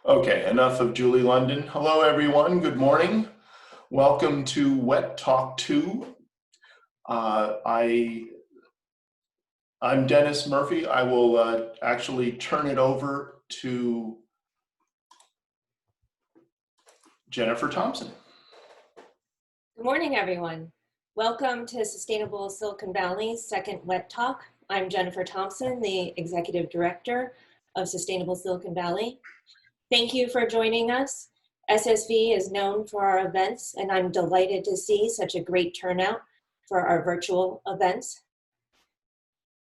Okay, enough of Julie London. Hello, everyone. Good morning. Welcome to Wet Talk 2. I'm Dennis Murphy. I will actually turn it over to Jennifer Thompson. Good morning, everyone. Welcome to Sustainable Silicon Valley's second Wet Talk. I'm Jennifer Thompson, the Executive Director of Sustainable Silicon Valley. Thank you for joining us. SSV is known for our events, and I'm delighted to see such a great turnout for our virtual events.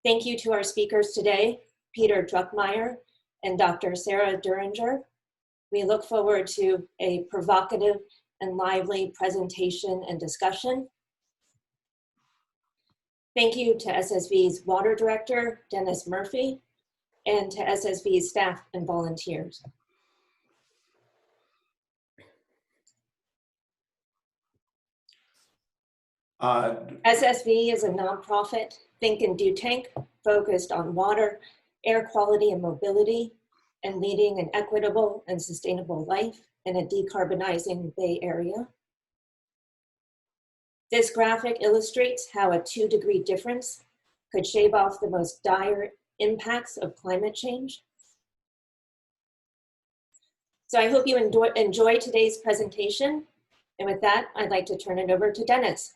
Thank you to our speakers today, Peter Druckmeier and Dr. Sarah Duringer. We look forward to a provocative and lively presentation and discussion. Thank you to SSV's Water Director, Dennis Murphy, and to SSV's staff and volunteers. SSV is a nonprofit think and do tank focused on water, air quality and mobility, and leading an equitable and sustainable life in a decarbonizing Bay Area. This graphic illustrates how a 2-degree difference could shave off the most dire impacts of climate change. So I hope you enjoy today's presentation. And with that, I'd like to turn it over to Dennis.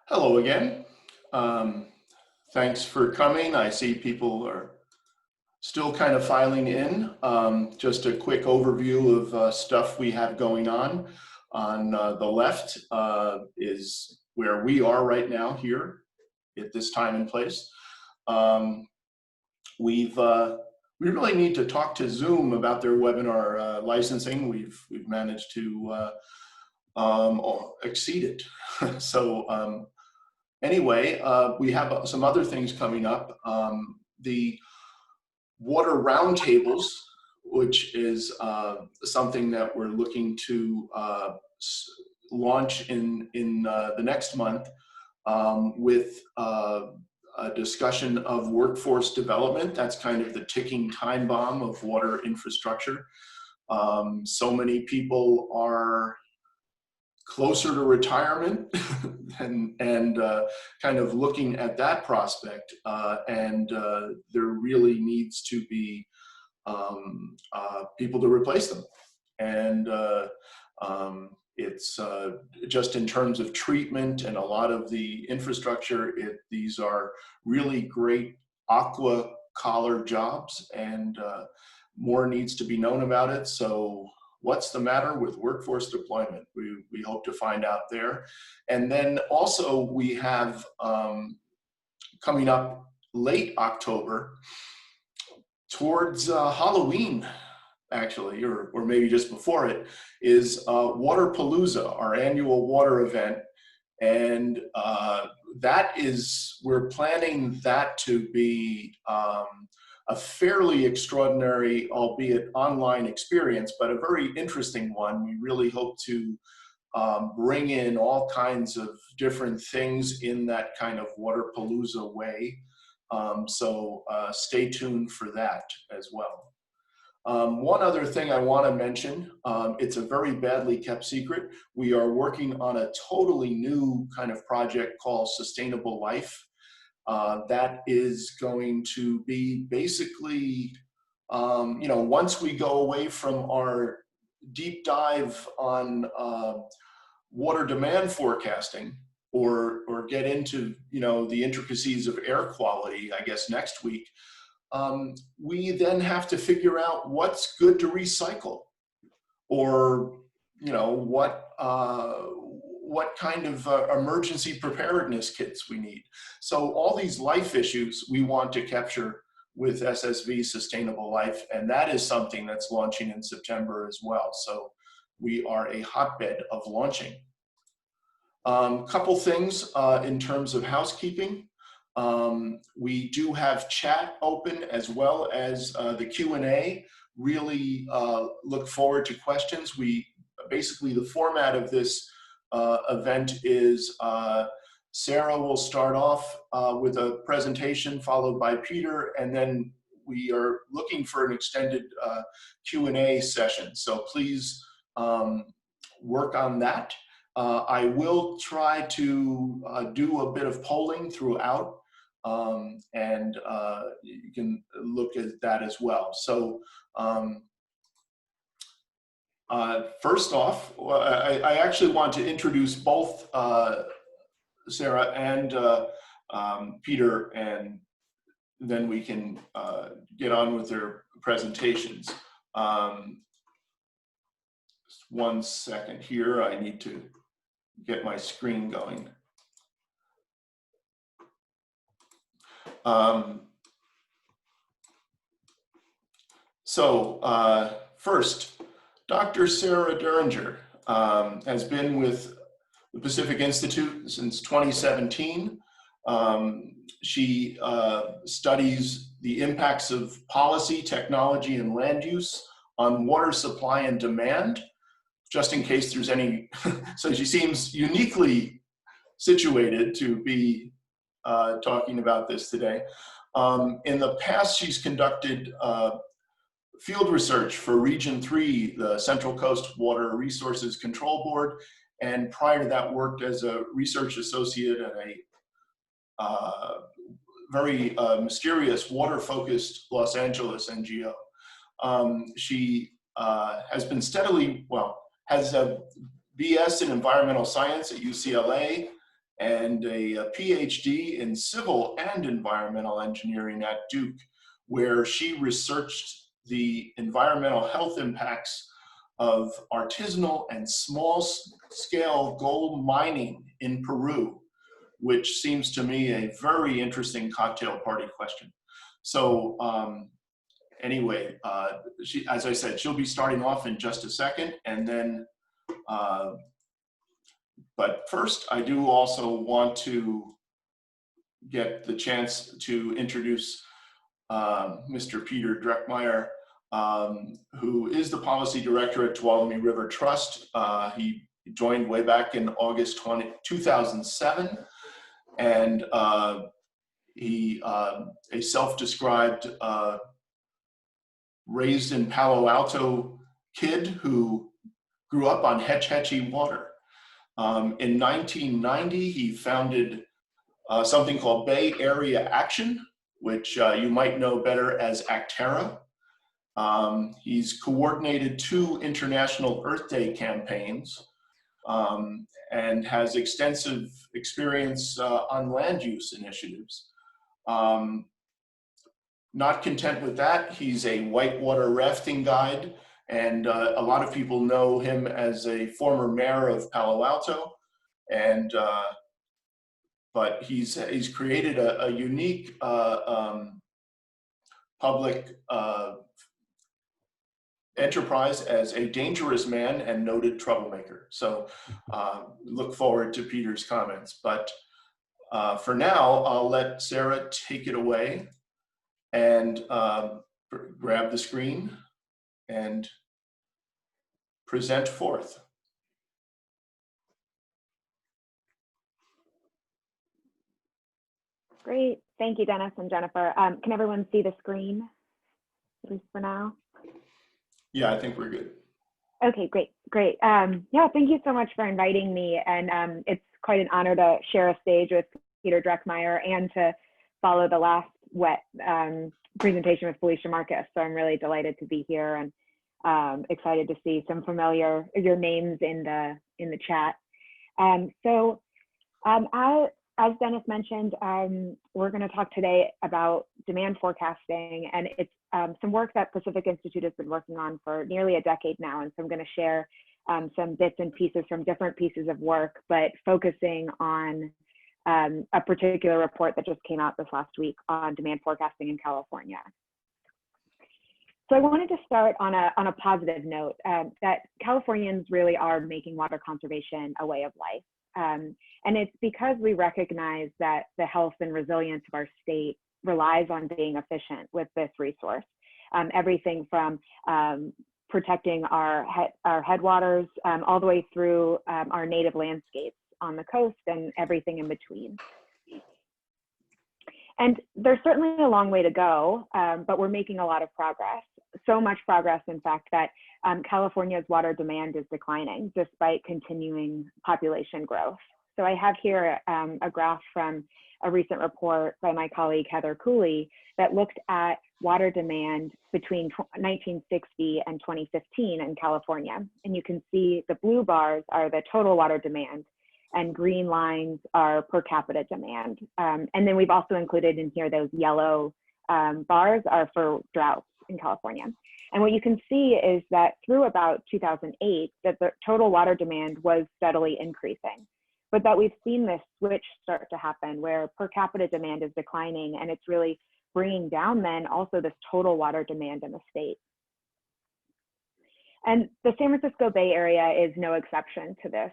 Hello again. Thanks for coming. I see people are still kind of filing in. Just a quick overview of stuff we have going on. On the left is where we are right now here at this time and place. We really need to talk to Zoom about their webinar licensing. We've managed to exceed it. So anyway, we have some other things coming up. The water roundtables, which is something that we're looking to launch in the next month with a discussion of workforce development. That's kind of the ticking time bomb of water infrastructure. So many people are closer to retirement and kind of looking at that prospect, and there really needs to be people to replace them. And it's just in terms of treatment and a lot of the infrastructure, these are really great aqua collar jobs, and more needs to be known about it. So what's the matter with workforce deployment? We hope to find out there. And then also we have coming up late October, towards Halloween, actually, or maybe just before it, is Waterpalooza, our annual water event. And we're planning that to be a fairly extraordinary, albeit online experience, but a very interesting one. We really hope to bring in all kinds of different things in that kind of Waterpalooza way. So stay tuned for that as well. One other thing I want to mention, it's a very badly kept secret. We are working on a totally new kind of project called Sustainable Life. That is going to be basically, once we go away from our deep dive on water demand forecasting, or get into the intricacies of air quality, I guess next week, we then have to figure out what's good to recycle, or what kind of emergency preparedness kits we need. So all these life issues we want to capture with SSV Sustainable Life, and that is something that's launching in September as well. So we are a hotbed of launching. Couple things in terms of housekeeping. We do have chat open as well as the Q&A. Really look forward to questions. Basically, the format of this event is Sarah will start off with a presentation followed by Peter, and then we are looking for an extended Q&A session. So please work on that. I will try to do a bit of polling throughout, and you can look at that as well. So first off, I actually want to introduce both Sarah and Peter, and then we can get on with their presentations. Just 1 second here, I need to get my screen going. First, Dr. Sarah Duringer has been with the Pacific Institute since 2017. She studies the impacts of policy, technology, and land use on water supply and demand, just in case there's any. So she seems uniquely situated to be talking about this today. In the past, she's conducted field research for Region 3, the Central Coast Water Resources Control Board, and prior to that worked as a research associate at a very mysterious water-focused Los Angeles NGO. She has been steadily, has a BS in environmental science at UCLA and a PhD in civil and environmental engineering at Duke, where she researched the environmental health impacts of artisanal and small-scale gold mining in Peru, which seems to me a very interesting cocktail party question. So anyway, as I said, she'll be starting off in just a second, and then, but first, I do also want to get the chance to introduce Mr. Peter Dreckmeyer, who is the policy director at Tuolumne River Trust. He joined way back in August 2007, and he a self-described raised in Palo Alto kid who grew up on Hetch Hetchy water. In 1990, he founded something called Bay Area Action, which you might know better as Actera. He's coordinated 2 International Earth Day campaigns and has extensive experience on land use initiatives. Not content with that, he's a whitewater rafting guide, and a lot of people know him as a former mayor of Palo Alto, and but he's created a unique public enterprise as a dangerous man and noted troublemaker. So look forward to Peter's comments. But for now, I'll let Sarah take it away and grab the screen and present forth. Great. Thank you, Dennis and Jennifer. Can everyone see the screen, at least for now? Yeah, I think we're good. Okay, great. Yeah, thank you so much for inviting me. And it's quite an honor to share a stage with Peter Dreckmeyer and to follow the last WET presentation with Felicia Marcus. So I'm really delighted to be here and excited to see some familiar your names in the chat. As Dennis mentioned, we're going to talk today about demand forecasting, and it's some work that Pacific Institute has been working on for nearly a decade now. And so I'm going to share some bits and pieces from different pieces of work, but focusing on a particular report that just came out this last week on demand forecasting in California. So I wanted to start on a positive note that Californians really are making water conservation a way of life. And it's because we recognize that the health and resilience of our state relies on being efficient with this resource. Everything from protecting our headwaters all the way through our native landscapes on the coast and everything in between. And there's certainly a long way to go, but we're making a lot of progress. So much progress, in fact, that California's water demand is declining despite continuing population growth. So I have here a graph from a recent report by my colleague Heather Cooley that looked at water demand between 1960 and 2015 in California. And you can see the blue bars are the total water demand, and green lines are per capita demand. And then we've also included in here those yellow bars are for droughts in California. And what you can see is that through about 2008, that the total water demand was steadily increasing, but that we've seen this switch start to happen where per capita demand is declining, and it's really bringing down then also this total water demand in the state. And the San Francisco Bay Area is no exception to this.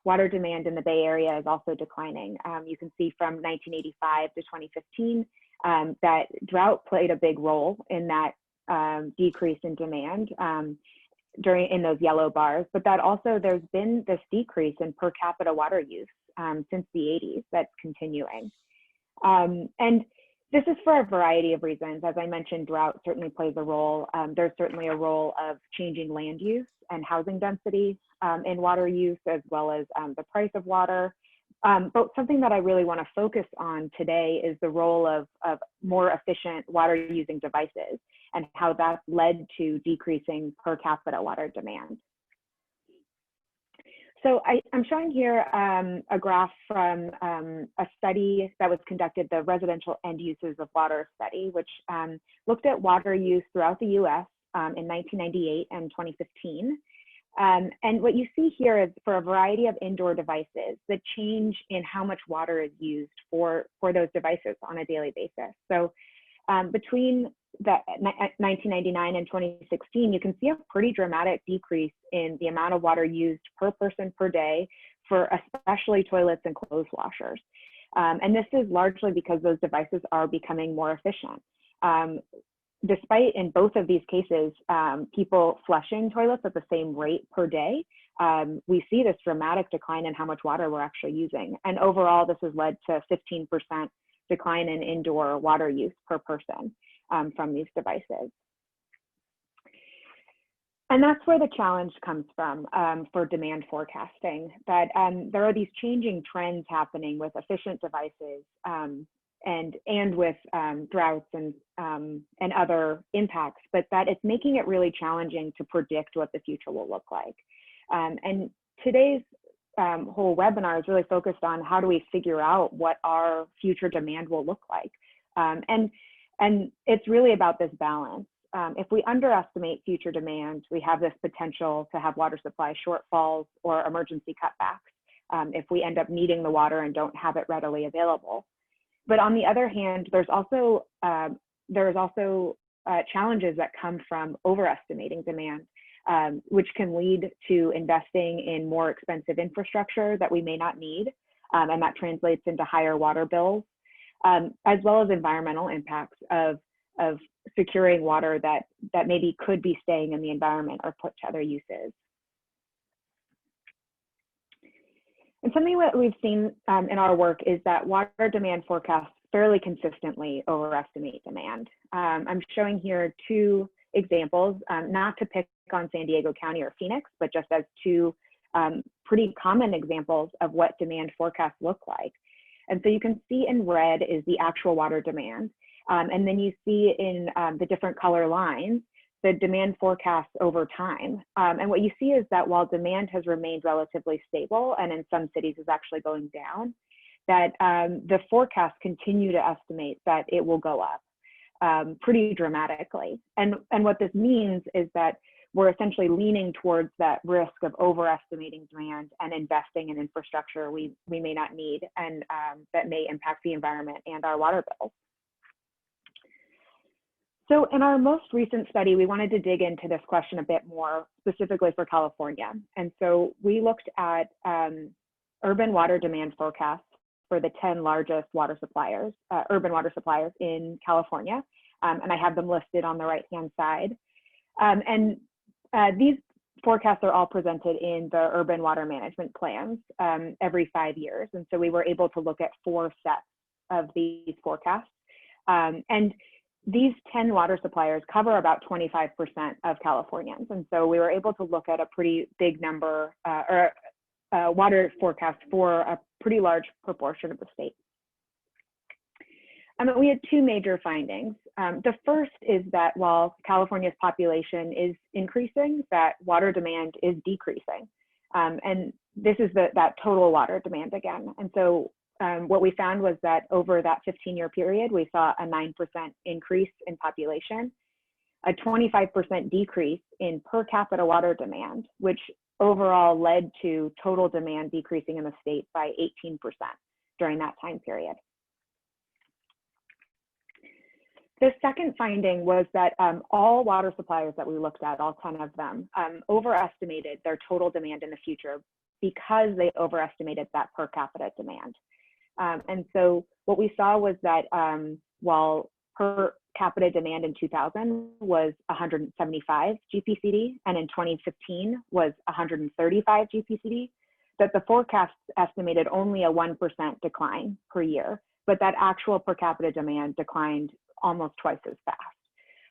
Water demand in the Bay Area is also declining. You can see from 1985 to 2015 that drought played a big role in that decrease in demand in those yellow bars, but that also there's been this decrease in per capita water use since the 80s that's continuing. And this is for a variety of reasons. As I mentioned, drought certainly plays a role. There's certainly a role of changing land use and housing density in water use, as well as the price of water. But something that I really want to focus on today is the role of more efficient water using devices and how that's led to decreasing per capita water demand. So I'm showing here a graph from a study that was conducted, the Residential End Uses of Water study, which looked at water use throughout the US in 1998 and 2015. And what you see here is for a variety of indoor devices, the change in how much water is used for those devices on a daily basis. So between 1999 and 2016, you can see a pretty dramatic decrease in the amount of water used per person per day for especially toilets and clothes washers. And this is largely because those devices are becoming more efficient. Despite in both of these cases, people flushing toilets at the same rate per day, we see this dramatic decline in how much water we're actually using. And overall, this has led to 15% decline in indoor water use per person from these devices. And that's where the challenge comes from for demand forecasting, that there are these changing trends happening with efficient devices and with droughts and other impacts, but that it's making it really challenging to predict what the future will look like. And today's whole webinar is really focused on how do we figure out what our future demand will look like. And it's really about this balance. If we underestimate future demand, we have this potential to have water supply shortfalls or emergency cutbacks if we end up needing the water and don't have it readily available. But on the other hand, there's also challenges that come from overestimating demand, which can lead to investing in more expensive infrastructure that we may not need, and that translates into higher water bills, as well as environmental impacts of securing water that maybe could be staying in the environment or put to other uses. And something that we've seen in our work is that water demand forecasts fairly consistently overestimate demand. I'm showing here two examples, not to pick on San Diego County or Phoenix, but just as two pretty common examples of what demand forecasts look like. And so you can see in red is the actual water demand. And then you see in the different color lines, the demand forecasts over time. And what you see is that while demand has remained relatively stable, and in some cities is actually going down, that the forecasts continue to estimate that it will go up pretty dramatically. And what this means is that we're essentially leaning towards that risk of overestimating demand and investing in infrastructure we may not need, and that may impact the environment and our water bills. So in our most recent study, we wanted to dig into this question a bit more specifically for California. And so we looked at urban water demand forecasts for the 10 largest water suppliers, urban water suppliers in California. And I have them listed on the right-hand side. These forecasts are all presented in the urban water management plans every 5 years. And so we were able to look at 4 sets of these forecasts. And these 10 water suppliers cover about 25% of Californians. And so we were able to look at a pretty big number water forecast for a pretty large proportion of the state. We had two major findings. The first is that while California's population is increasing, that water demand is decreasing. And this is that total water demand again. And so what we found was that over that 15-year period, we saw a 9% increase in population, a 25% decrease in per capita water demand, which overall led to total demand decreasing in the state by 18% during that time period. The second finding was that all water suppliers that we looked at, all 10 of them, overestimated their total demand in the future because they overestimated that per capita demand. And so what we saw was that while per capita demand in 2000 was 175 GPCD, and in 2015 was 135 GPCD, that the forecasts estimated only a 1% decline per year, but that actual per capita demand declined almost twice as fast.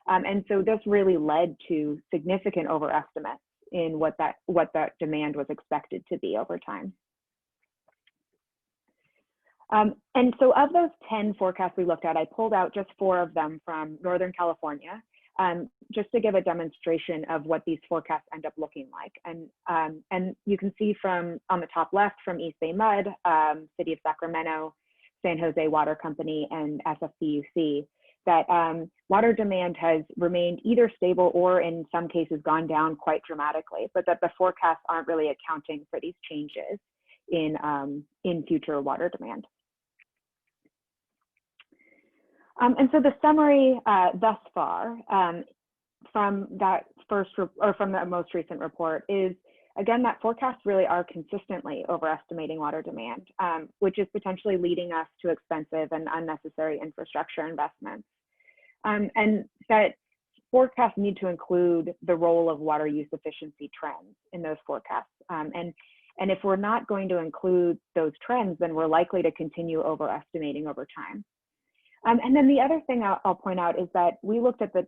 And so this really led to significant overestimates in what that demand was expected to be over time. And so of those 10 forecasts we looked at, I pulled out just 4 of them from Northern California, just to give a demonstration of what these forecasts end up looking like. And you can see from on the top left from East Bay Mud, City of Sacramento, San Jose Water Company, and SFCUC, that water demand has remained either stable or in some cases gone down quite dramatically, but that the forecasts aren't really accounting for these changes in future water demand. And so the summary thus far from that from the most recent report is, again, that forecasts really are consistently overestimating water demand, which is potentially leading us to expensive and unnecessary infrastructure investments. And that forecasts need to include the role of water use efficiency trends in those forecasts. And if we're not going to include those trends, then we're likely to continue overestimating over time. And then the other thing I'll point out is that we looked at the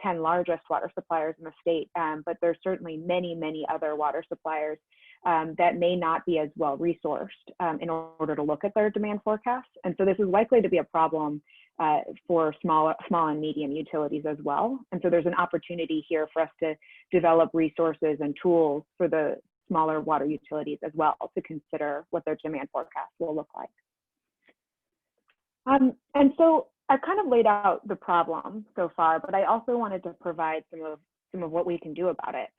10 largest water suppliers in the state, but there's certainly many, many other water suppliers that may not be as well resourced in order to look at their demand forecasts. And so this is likely to be a problem for small and medium utilities as well. And so there's an opportunity here for us to develop resources and tools for the smaller water utilities as well to consider what their demand forecast will look like. And so I kind of laid out the problem so far, but I also wanted to provide some of what we can do about it.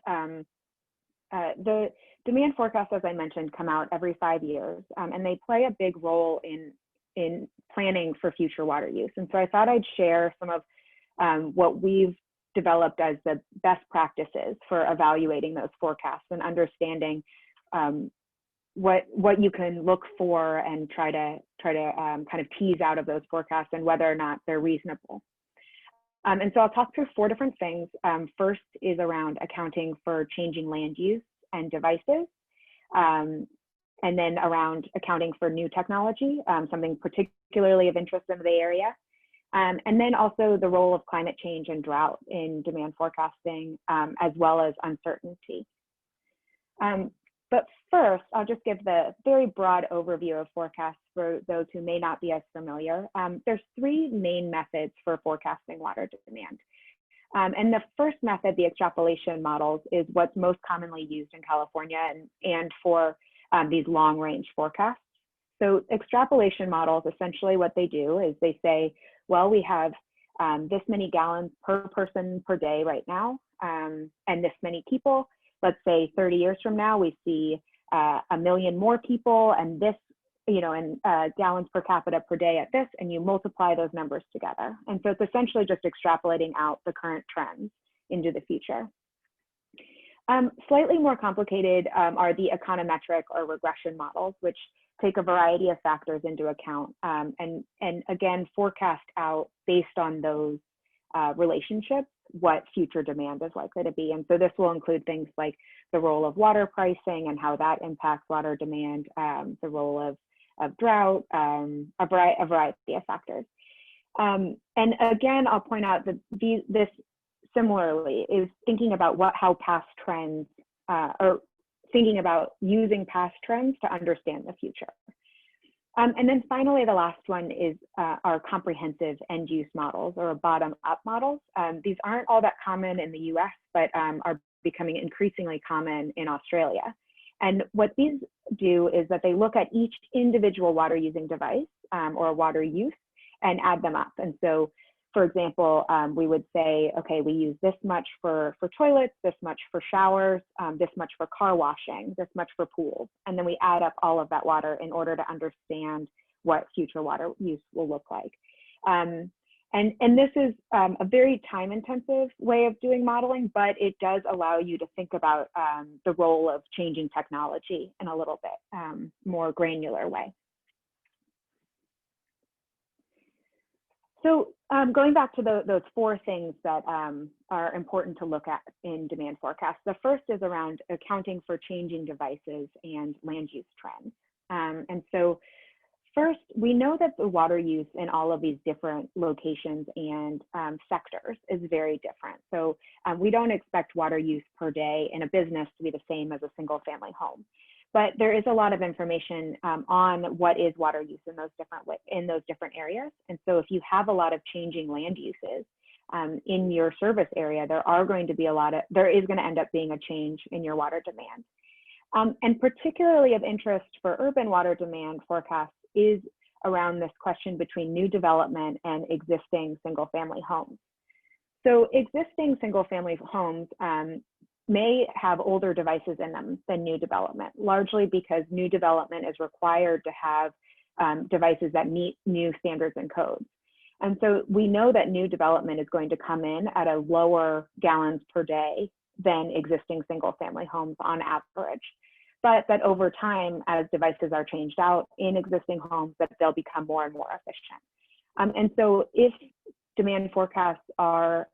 The demand forecasts, as I mentioned, come out every 5 years, and they play a big role in planning for future water use. And so I thought I'd share some of what we've developed as the best practices for evaluating those forecasts and understanding what you can look for and try to kind of tease out of those forecasts and whether or not they're reasonable. And so I'll talk through 4 different things. First is around accounting for changing land use and devices, and then around accounting for new technology, something particularly of interest in the Bay Area. And then also the role of climate change and drought in demand forecasting, as well as uncertainty. But first, I'll just give the very broad overview of forecasts for those who may not be as familiar. There's 3 main methods for forecasting water demand. And the first method, the extrapolation models, is what's most commonly used in California and for these long-range forecasts. So extrapolation models, essentially what they do is they say, well, we have this many gallons per person per day right now, and this many people. Let's say 30 years from now, we see 1 million more people and this, and gallons per capita per day at this, and you multiply those numbers together. And so it's essentially just extrapolating out the current trends into the future. Slightly more complicated are the econometric or regression models, which take a variety of factors into account and again, forecast out based on those relationships what future demand is likely to be. And so this will include things like the role of water pricing and how that impacts water demand, the role of of drought, a variety of factors. And again, I'll point out that this similarly is thinking about how past trends, or thinking about using past trends to understand the future. And then finally, the last one is our comprehensive end use models, or bottom-up models. These aren't all that common in the US, but are becoming increasingly common in Australia. And what these do is that they look at each individual water using device or water use and add them up. And so, for example, we would say, okay, we use this much for toilets, this much for showers, this much for car washing, this much for pools. And then we add up all of that water in order to understand what future water use will look like. And this is a very time-intensive way of doing modeling, but it does allow you to think about the role of changing technology in a little bit more granular way. So going back to those four things that are important to look at in demand forecasts, the first is around accounting for changing devices and land use trends. And so first, we know that the water use in all of these different locations and sectors is very different. So we don't expect water use per day in a business to be the same as a single family home. But there is a lot of information on what is water use in those different areas. And so if you have a lot of changing land uses in your service area, there is going to end up being a change in your water demand. And particularly of interest for urban water demand forecasts is around this question between new development and existing single family homes. So existing single family homes may have older devices in them than new development, largely because new development is required to have devices that meet new standards and codes. And so we know that new development is going to come in at a lower gallons per day than existing single family homes on average. But that over time, as devices are changed out in existing homes, that they'll become more and more efficient. And so if demand forecasts are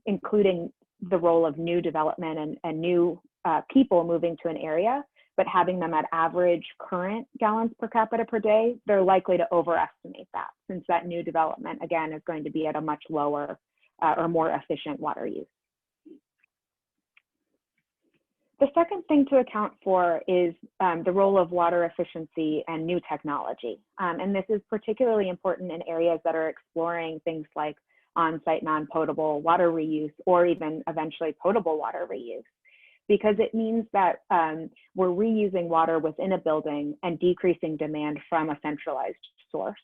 including the role of new development and new people moving to an area, but having them at average current gallons per capita per day, they're likely to overestimate that, since that new development, again, is going to be at a much lower or more efficient water use. The second thing to account for is the role of water efficiency and new technology. And this is particularly important in areas that are exploring things like on-site non-potable water reuse, or even eventually potable water reuse, because it means that we're reusing water within a building and decreasing demand from a centralized source.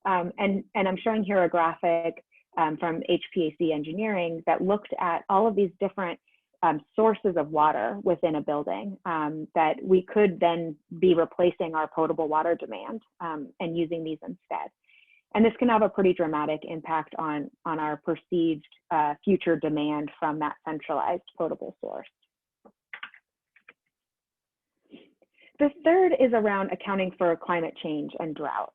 And I'm showing here a graphic from HPAC engineering that looked at all of these different sources of water within a building that we could then be replacing our potable water demand and using these instead. And this can have a pretty dramatic impact on our perceived future demand from that centralized potable source. The third is around accounting for climate change and drought.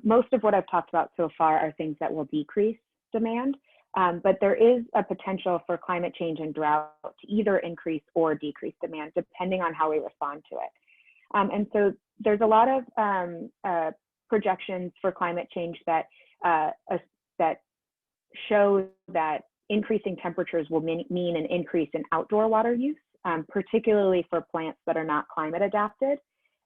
Most of what I've talked about so far are things that will decrease demand, but there is a potential for climate change and drought to either increase or decrease demand, depending on how we respond to it. And so there's a lot of projections for climate change that show that increasing temperatures will mean an increase in outdoor water use, particularly for plants that are not climate adapted.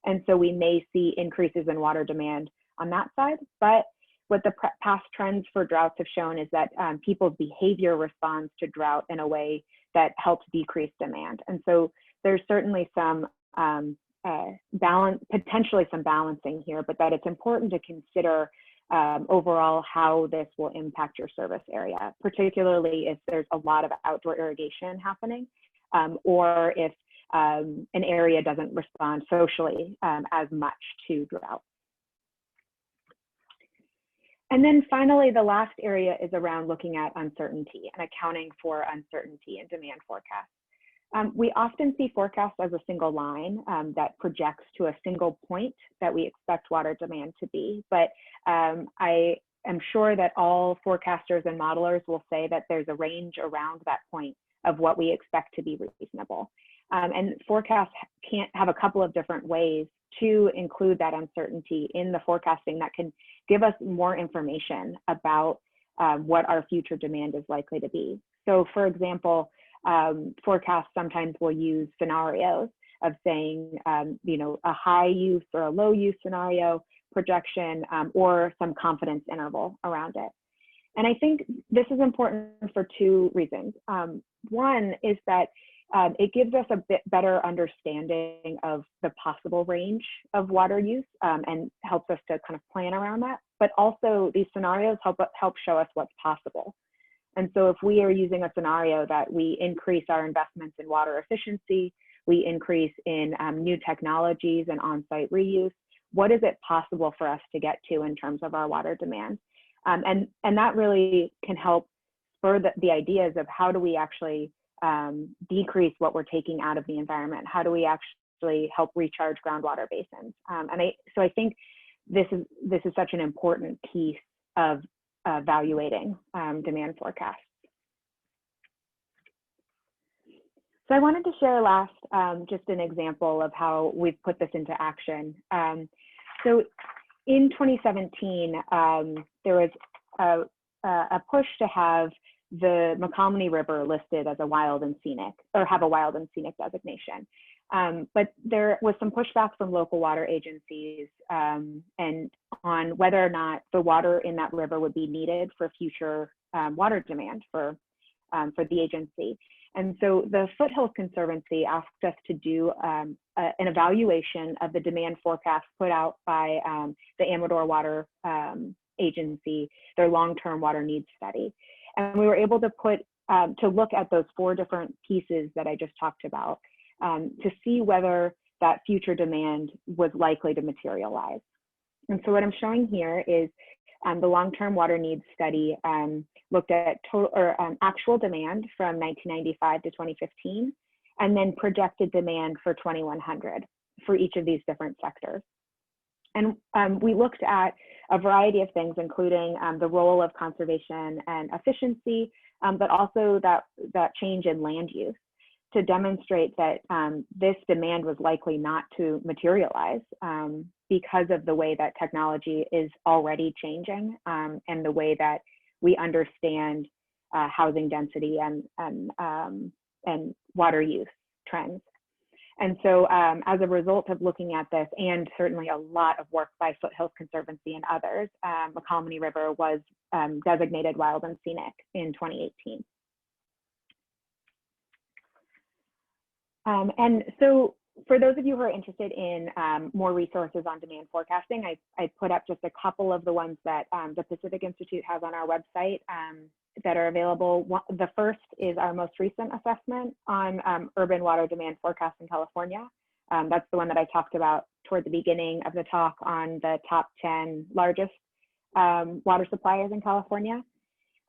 And so we may see increases in water demand on that side. But what the past trends for droughts have shown is that people's behavior responds to drought in a way that helps decrease demand. And so there's certainly some potentially some balancing here, but that it's important to consider overall how this will impact your service area, particularly if there's a lot of outdoor irrigation happening, or if an area doesn't respond socially as much to drought. And then finally, the last area is around looking at uncertainty and accounting for uncertainty in demand forecasts. We often see forecasts as a single line that projects to a single point that we expect water demand to be. But I am sure that all forecasters and modelers will say that there's a range around that point of what we expect to be reasonable. And forecasts can't have a couple of different ways to include that uncertainty in the forecasting that can give us more information about what our future demand is likely to be. So for example, forecasts sometimes will use scenarios of saying, you know, a high use or a low use scenario projection, or some confidence interval around it. And I think this is important for two reasons. One is that it gives us a bit better understanding of the possible range of water use, and helps us to kind of plan around that. But also these scenarios help show us what's possible. And so if we are using a scenario that we increase our investments in water efficiency, we increase in new technologies and on-site reuse, what is it possible for us to get to in terms of our water demand? And that really can help spur the ideas of how do we actually decrease what we're taking out of the environment? How do we actually help recharge groundwater basins? So I think this is such an important piece of evaluating demand forecasts. So I wanted to share last just an example of how we've put this into action. So in 2017, there was a push to have the Menominee River listed as a wild and scenic, or have a wild and scenic designation. But there was some pushback from local water agencies and on whether or not the water in that river would be needed for future water demand for the agency. And so the Foothills Conservancy asked us to do an evaluation of the demand forecast put out by the Amador Water Agency, their long-term water needs study. And we were able to look at those 4 different pieces that I just talked about to see whether that future demand was likely to materialize. And so what I'm showing here is the long-term water needs study looked at actual demand from 1995 to 2015, and then projected demand for 2100 for each of these different sectors. And we looked at a variety of things, including the role of conservation and efficiency, but also that change in land use, to demonstrate that this demand was likely not to materialize because of the way that technology is already changing, and the way that we understand housing density and water use trends. And so as a result of looking at this, and certainly a lot of work by Foothills Conservancy and others, Menominee River was designated wild and scenic in 2018. And so for those of you who are interested in more resources on demand forecasting, I put up just a couple of the ones that the Pacific Institute has on our website that are available. The first is our most recent assessment on urban water demand forecast in California. That's the one that I talked about toward the beginning of the talk on the top 10 largest water suppliers in California.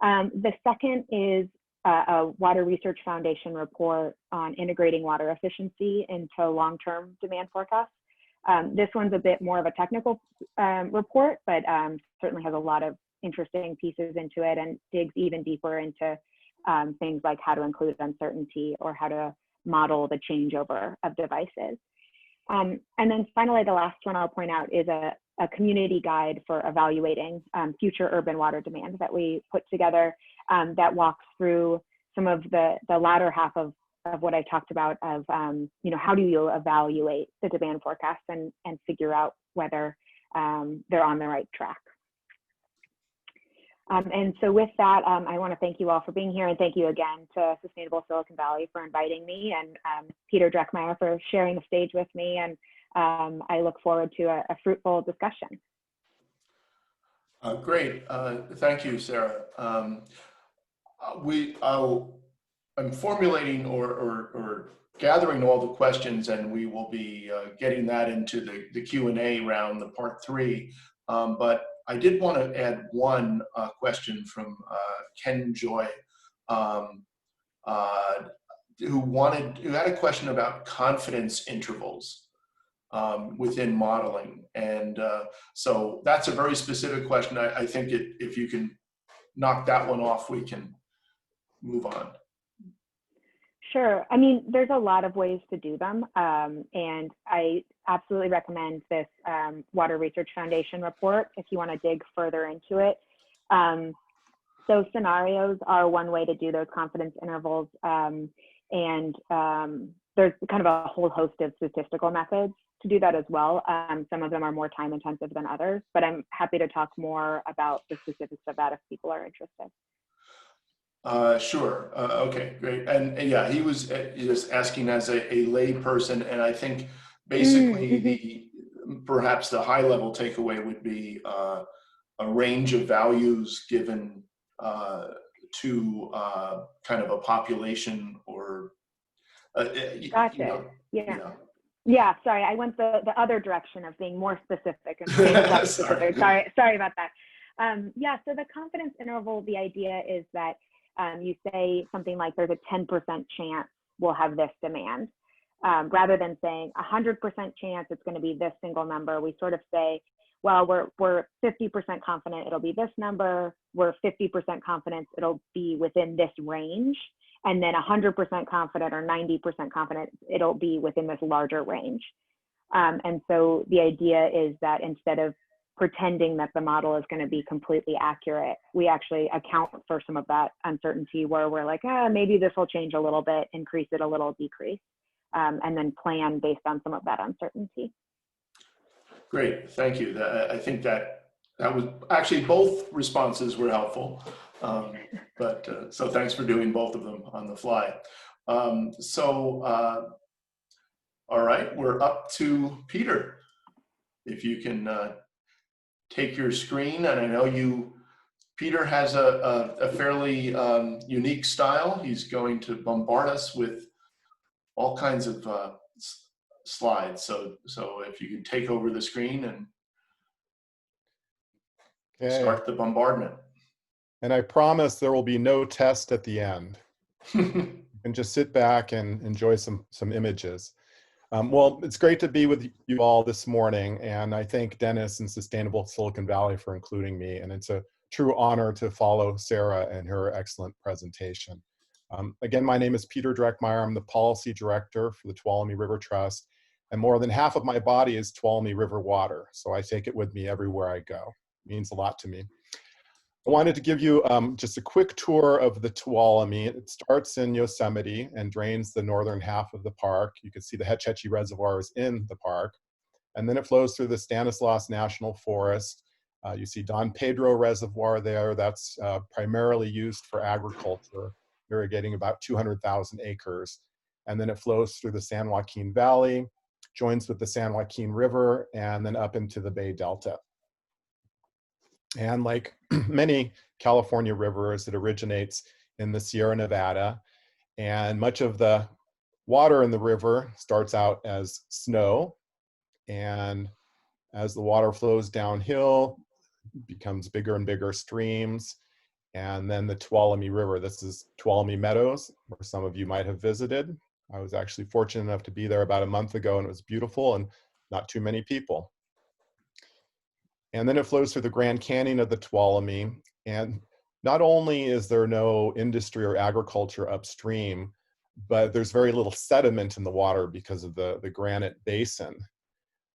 The second is a Water Research Foundation report on integrating water efficiency into long-term demand forecasts. This one's a bit more of a technical report, but certainly has a lot of interesting pieces into it and digs even deeper into things like how to include uncertainty or how to model the changeover of devices. And then finally, the last one I'll point out is a community guide for evaluating future urban water demand that we put together that walks through some of the latter half of what I talked about of, you know, how do you evaluate the demand forecast and figure out whether they're on the right track. And so with that, I want to thank you all for being here, and thank you again to Sustainable Silicon Valley for inviting me, and Peter Dreckmeyer for sharing the stage with me, and I look forward to a fruitful discussion. Great, thank you, Sarah. I'm formulating or gathering all the questions, and we will be getting that into the Q&A round, the part 3. But I did want to add one question from Ken Joy, who had a question about confidence intervals within modeling. And so that's a very specific question. I think if you can knock that one off, we can move on. Sure. I mean, there's a lot of ways to do them. And I absolutely recommend this Water Research Foundation report if you want to dig further into it. So scenarios are one way to do those confidence intervals. And there's kind of a whole host of statistical methods to do that as well. Some of them are more time intensive than others, but I'm happy to talk more about the specifics of that if people are interested. Sure. Okay, great. And yeah, he was just asking as a lay person, and I think basically the perhaps the high level takeaway would be a range of values given to kind of a population or Gotcha. you know, Yeah. yeah. Yeah, sorry, I went the other direction of being more specific and being less specific. Sorry about that. Yeah, so the confidence interval, the idea is that you say something like there's a 10% chance we'll have this demand. Rather than saying 100% chance it's going to be this single number, we sort of say, well, we're 50% confident it'll be this number. We're 50% confident it'll be within this range. And then 100% confident or 90% confident it'll be within this larger range. And so the idea is that instead of pretending that the model is going to be completely accurate, we actually account for some of that uncertainty where we're like, maybe this will change a little bit, increase it a little, decrease, and then plan based on some of that uncertainty. Great, thank you. I think that was actually both responses were helpful. So thanks for doing both of them on the fly. All right, we're up to Peter. If you can take your screen, and I know Peter has a fairly unique style. He's going to bombard us with all kinds of slides. So if you can take over the screen and start the bombardment. And I promise there will be no test at the end. And just sit back and enjoy some images. Well, it's great to be with you all this morning, and I thank Dennis and Sustainable Silicon Valley for including me, and it's a true honor to follow Sarah and her excellent presentation. Again, my name is Peter Dreckmeyer. I'm the Policy Director for the Tuolumne River Trust, and more than half of my body is Tuolumne River water, so I take it with me everywhere I go. It means a lot to me. I wanted to give you just a quick tour of the Tuolumne. It starts in Yosemite and drains the northern half of the park. You can see the Hetch Hetchy Reservoir is in the park. And then it flows through the Stanislaus National Forest. You see Don Pedro Reservoir there. That's primarily used for agriculture, irrigating about 200,000 acres. And then it flows through the San Joaquin Valley, joins with the San Joaquin River, and then up into the Bay Delta. And like many California rivers, it originates in the Sierra Nevada. And much of the water in the river starts out as snow. And as the water flows downhill, it becomes bigger and bigger streams. And then the Tuolumne River, this is Tuolumne Meadows, where some of you might have visited. I was actually fortunate enough to be there about a month ago, and it was beautiful and not too many people. And then it flows through the Grand Canyon of the Tuolumne. And not only is there no industry or agriculture upstream, but there's very little sediment in the water because of the granite basin.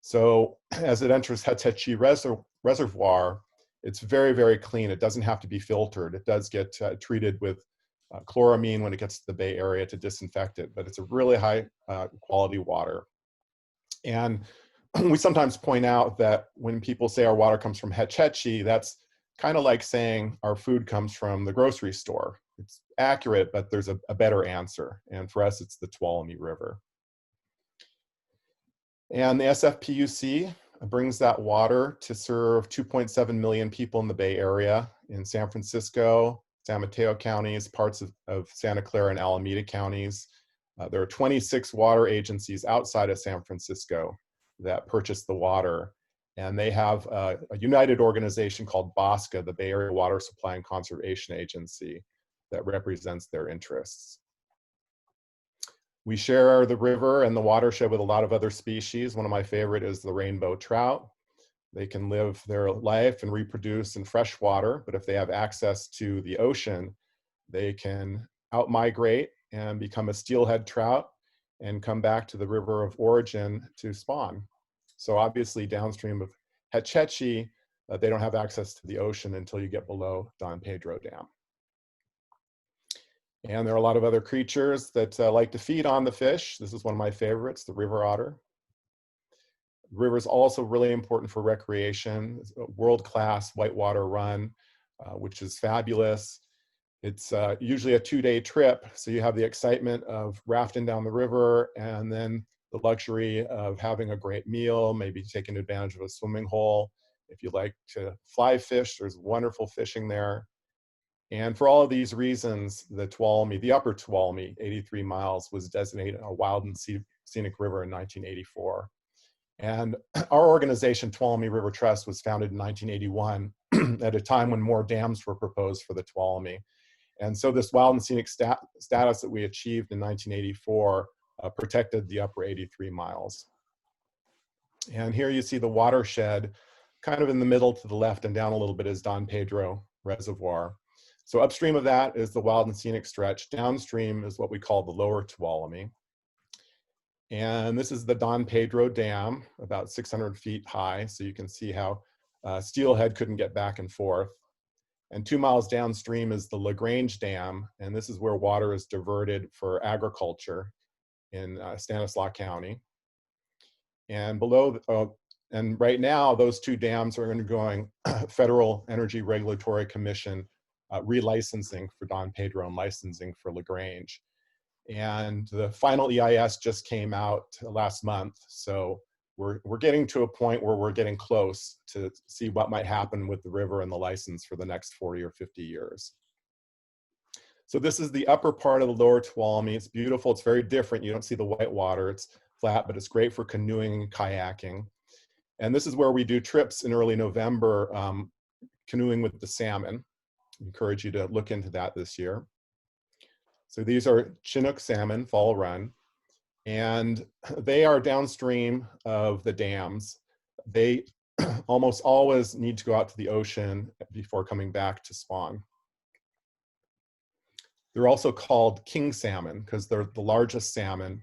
So as it enters Hetch Hetchy Reservoir, it's very, very clean. It doesn't have to be filtered. It does get treated with chloramine when it gets to the Bay Area to disinfect it, but it's a really high quality water. And we sometimes point out that when people say our water comes from Hetch Hetchy, that's kind of like saying our food comes from the grocery store. It's accurate, but there's a better answer. And for us, it's the Tuolumne River. And the SFPUC brings that water to serve 2.7 million people in the Bay Area, in San Francisco, San Mateo counties, parts of Santa Clara and Alameda counties. There are 26 water agencies outside of San Francisco that purchase the water. And they have a united organization called BOSCA, the Bay Area Water Supply and Conservation Agency, that represents their interests. We share the river and the watershed with a lot of other species. One of my favorite is the rainbow trout. They can live their life and reproduce in fresh water, but if they have access to the ocean, they can outmigrate and become a steelhead trout and come back to the river of origin to spawn. So obviously downstream of Hetch Hetchy, they don't have access to the ocean until you get below Don Pedro Dam. And there are a lot of other creatures that like to feed on the fish. This is one of my favorites, the river otter. The river is also really important for recreation. It's a world-class whitewater run, which is fabulous. It's usually a 2-day trip, so you have the excitement of rafting down the river and then the luxury of having a great meal, maybe taking advantage of a swimming hole. If you like to fly fish, there's wonderful fishing there. And for all of these reasons, the Tuolumne, the upper Tuolumne, 83 miles, was designated a wild and scenic river in 1984. And our organization, Tuolumne River Trust, was founded in 1981 at a time when more dams were proposed for the Tuolumne. And so this wild and scenic status that we achieved in 1984 protected the upper 83 miles. And here you see the watershed, kind of in the middle to the left and down a little bit is Don Pedro Reservoir. So upstream of that is the wild and scenic stretch. Downstream is what we call the lower Tuolumne. And this is the Don Pedro Dam, about 600 feet high. So you can see how steelhead couldn't get back and forth. And 2 miles downstream is the LaGrange Dam. And this is where water is diverted for agriculture in Stanislaus County. And below, and right now, those 2 dams are undergoing Federal Energy Regulatory Commission relicensing for Don Pedro and licensing for LaGrange. And the final EIS just came out last month. So we're getting to a point where we're getting close to see what might happen with the river and the license for the next 40 or 50 years. So this is the upper part of the lower Tuolumne. It's beautiful. It's very different. You don't see the white water. It's flat, but it's great for canoeing and kayaking. And this is where we do trips in early November, canoeing with the salmon. I encourage you to look into that this year. So these are Chinook salmon, fall run, and they are downstream of the dams. They almost always need to go out to the ocean before coming back to spawn. They're also called king salmon because they're the largest salmon.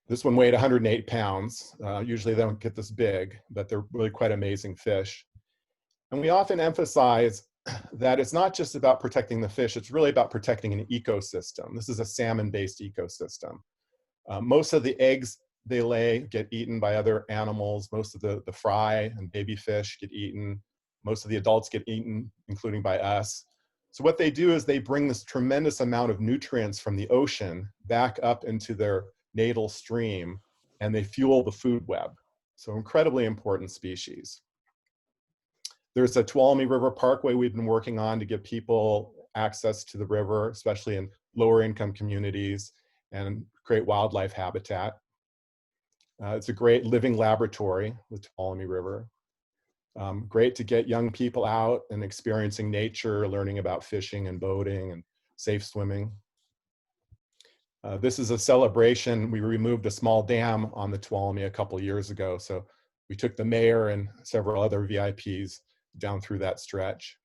This one weighed 108 pounds. Usually they don't get this big, but they're really quite amazing fish. And we often emphasize that it's not just about protecting the fish, it's really about protecting an ecosystem. This is a salmon-based ecosystem. Most of the eggs they lay get eaten by other animals. Most of the fry and baby fish get eaten. Most of the adults get eaten, including by us. So what they do is they bring this tremendous amount of nutrients from the ocean back up into their natal stream, and they fuel the food web. So incredibly important species. There's a Tuolumne River Parkway we've been working on to give people access to the river, especially in lower income communities, and create wildlife habitat. It's a great living laboratory, the Tuolumne River. Great to get young people out and experiencing nature, learning about fishing and boating and safe swimming. This is a celebration. We removed a small dam on the Tuolumne a couple years ago. So we took the mayor and several other VIPs down through that stretch.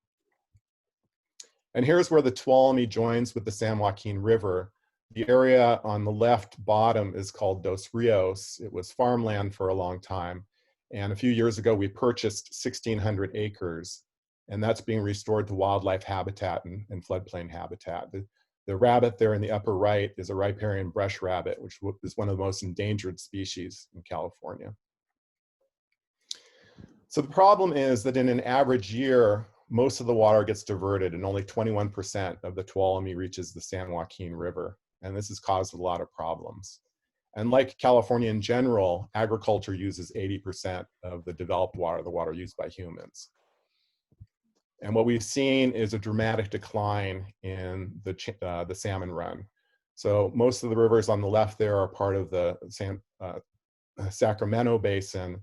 And here's where the Tuolumne joins with the San Joaquin River. The area on the left bottom is called Dos Rios. It was farmland for a long time. And a few years ago, we purchased 1,600 acres, and that's being restored to wildlife habitat and floodplain habitat. The rabbit there in the upper right is a riparian brush rabbit, which is one of the most endangered species in California. So the problem is that in an average year, most of the water gets diverted and only 21% of the Tuolumne reaches the San Joaquin River. And this has caused a lot of problems. And like California in general, agriculture uses 80% of the developed water, the water used by humans. And what we've seen is a dramatic decline in the salmon run. So most of the rivers on the left there are part of the Sacramento Basin.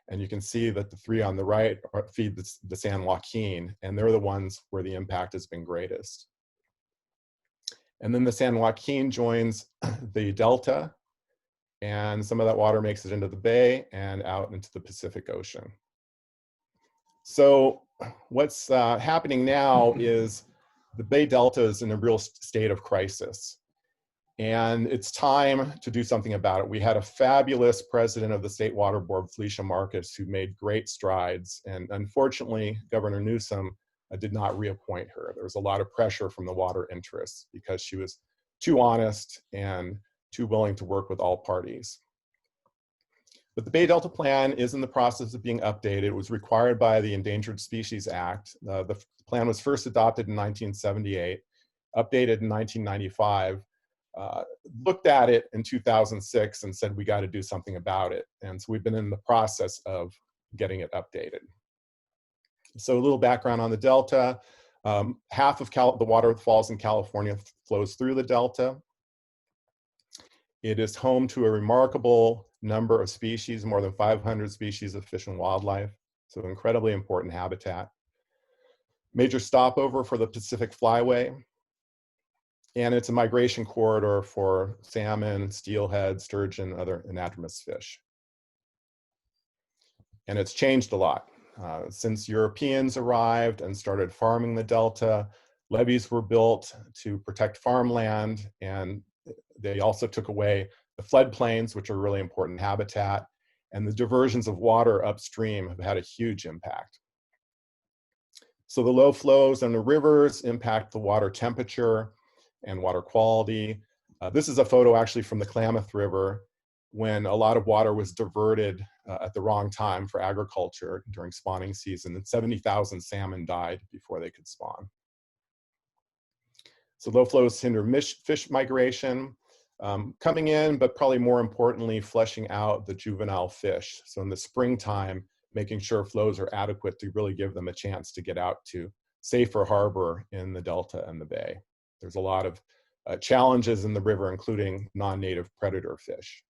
And you can see that the 3 on the right feed the San Joaquin, and they're the ones where the impact has been greatest. And then the San Joaquin joins the Delta, and some of that water makes it into the bay and out into the Pacific Ocean. So what's happening now is the Bay Delta is in a real state of crisis. And it's time to do something about it. We had a fabulous president of the State Water Board, Felicia Marcus, who made great strides. And unfortunately, Governor Newsom did not reappoint her. There was a lot of pressure from the water interests because she was too honest and too willing to work with all parties. But the Bay Delta Plan is in the process of being updated. It was required by the Endangered Species Act. The plan was first adopted in 1978, updated in 1995. Looked at it in 2006 and said, we got to do something about it. And so we've been in the process of getting it updated. So a little background on the Delta. Half of the water that falls in California flows through the Delta. It is home to a remarkable number of species, more than 500 species of fish and wildlife. So incredibly important habitat. Major stopover for the Pacific Flyway. And it's a migration corridor for salmon, steelhead, sturgeon, other anadromous fish. And it's changed a lot. Since Europeans arrived and started farming the Delta, levees were built to protect farmland, and they also took away the floodplains, which are really important habitat, and the diversions of water upstream have had a huge impact. So the low flows in the rivers impact the water temperature and water quality. This is a photo actually from the Klamath River when a lot of water was diverted at the wrong time for agriculture during spawning season, and 70,000 salmon died before they could spawn. So low flows hinder fish migration coming in, but probably more importantly, flushing out the juvenile fish. So in the springtime, making sure flows are adequate to really give them a chance to get out to safer harbor in the Delta and the Bay. There's a lot of challenges in the river, including non-native predator fish.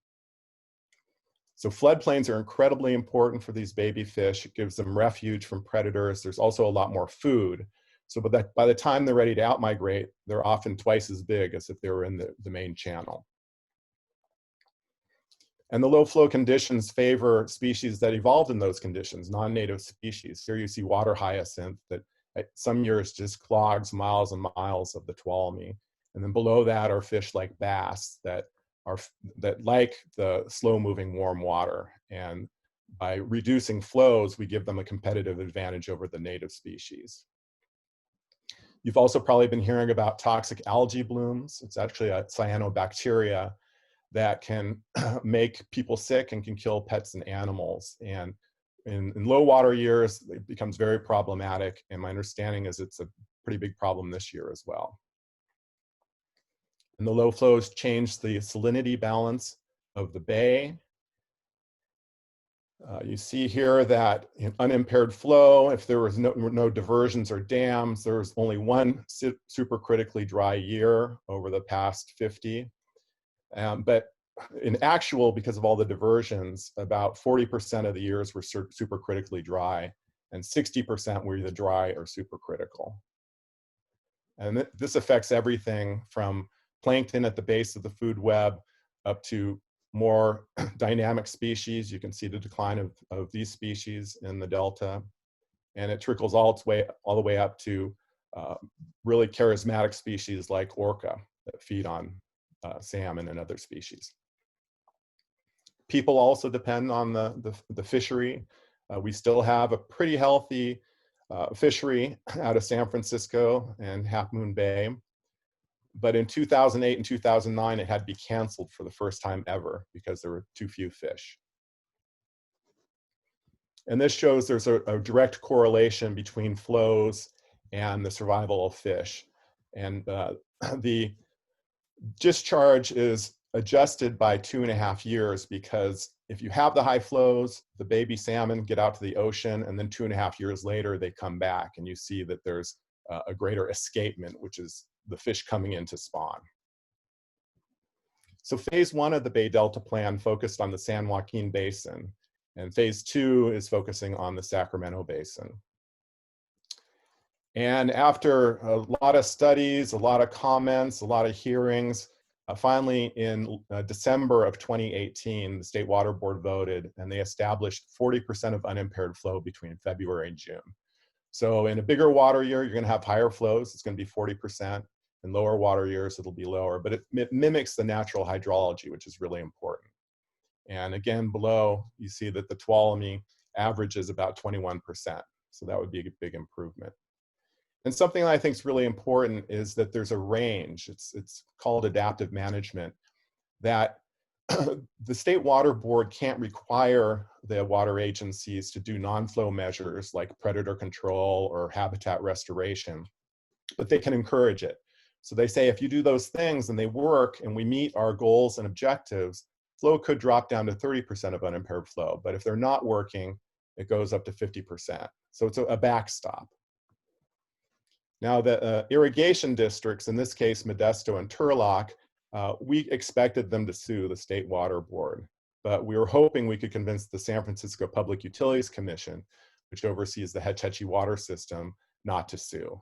So floodplains are incredibly important for these baby fish. It gives them refuge from predators. There's also a lot more food. So by the time they're ready to outmigrate, they're often twice as big as if they were in the main channel. And the low flow conditions favor species that evolved in those conditions, non-native species. Here you see water hyacinth that some years just clogs miles and miles of the Tuolumne. And then below that are fish like bass that like the slow-moving warm water. And by reducing flows, we give them a competitive advantage over the native species. You've also probably been hearing about toxic algae blooms. It's actually a cyanobacteria that can make people sick and can kill pets and animals. And in low water years, it becomes very problematic. And my understanding is it's a pretty big problem this year as well. And the low flows change the salinity balance of the bay. You see here that in unimpaired flow, if there was no diversions or dams, there was only one supercritically dry year over the past 50. But in actual, because of all the diversions, about 40% of the years were supercritically dry, and 60% were either dry or supercritical. And this affects everything from plankton at the base of the food web up to more dynamic species. You can see the decline of these species in the Delta, and it trickles all the way up to really charismatic species like orca that feed on salmon and other species. People also depend on the fishery. We still have a pretty healthy fishery out of San Francisco and Half Moon Bay. But in 2008 and 2009, it had to be canceled for the first time ever because there were too few fish. And this shows there's a direct correlation between flows and the survival of fish. And the discharge is adjusted by 2.5 years, because if you have the high flows, the baby salmon get out to the ocean, and then 2.5 years later, they come back, and you see that there's a greater escapement, which is the fish coming in to spawn. So phase 1 of the Bay Delta Plan focused on the San Joaquin Basin, and phase 2 is focusing on the Sacramento Basin. And after a lot of studies, a lot of comments, a lot of hearings, finally in December of 2018, the State Water Board voted, and they established 40% of unimpaired flow between February and June. So in a bigger water year, you're going to have higher flows. It's going to be 40%. In lower water years, it'll be lower, but it mimics the natural hydrology, which is really important. And again, below, you see that the Tuolumne average is about 21%. So that would be a big improvement. And something that I think is really important is that there's a range. It's called adaptive management, that the State Water Board can't require the water agencies to do non-flow measures like predator control or habitat restoration, but they can encourage it. So they say, if you do those things and they work and we meet our goals and objectives, flow could drop down to 30% of unimpaired flow. But if they're not working, it goes up to 50%. So it's a backstop. Now the irrigation districts, in this case, Modesto and Turlock, we expected them to sue the State Water Board, but we were hoping we could convince the San Francisco Public Utilities Commission, which oversees the Hetch Hetchy water system, not to sue.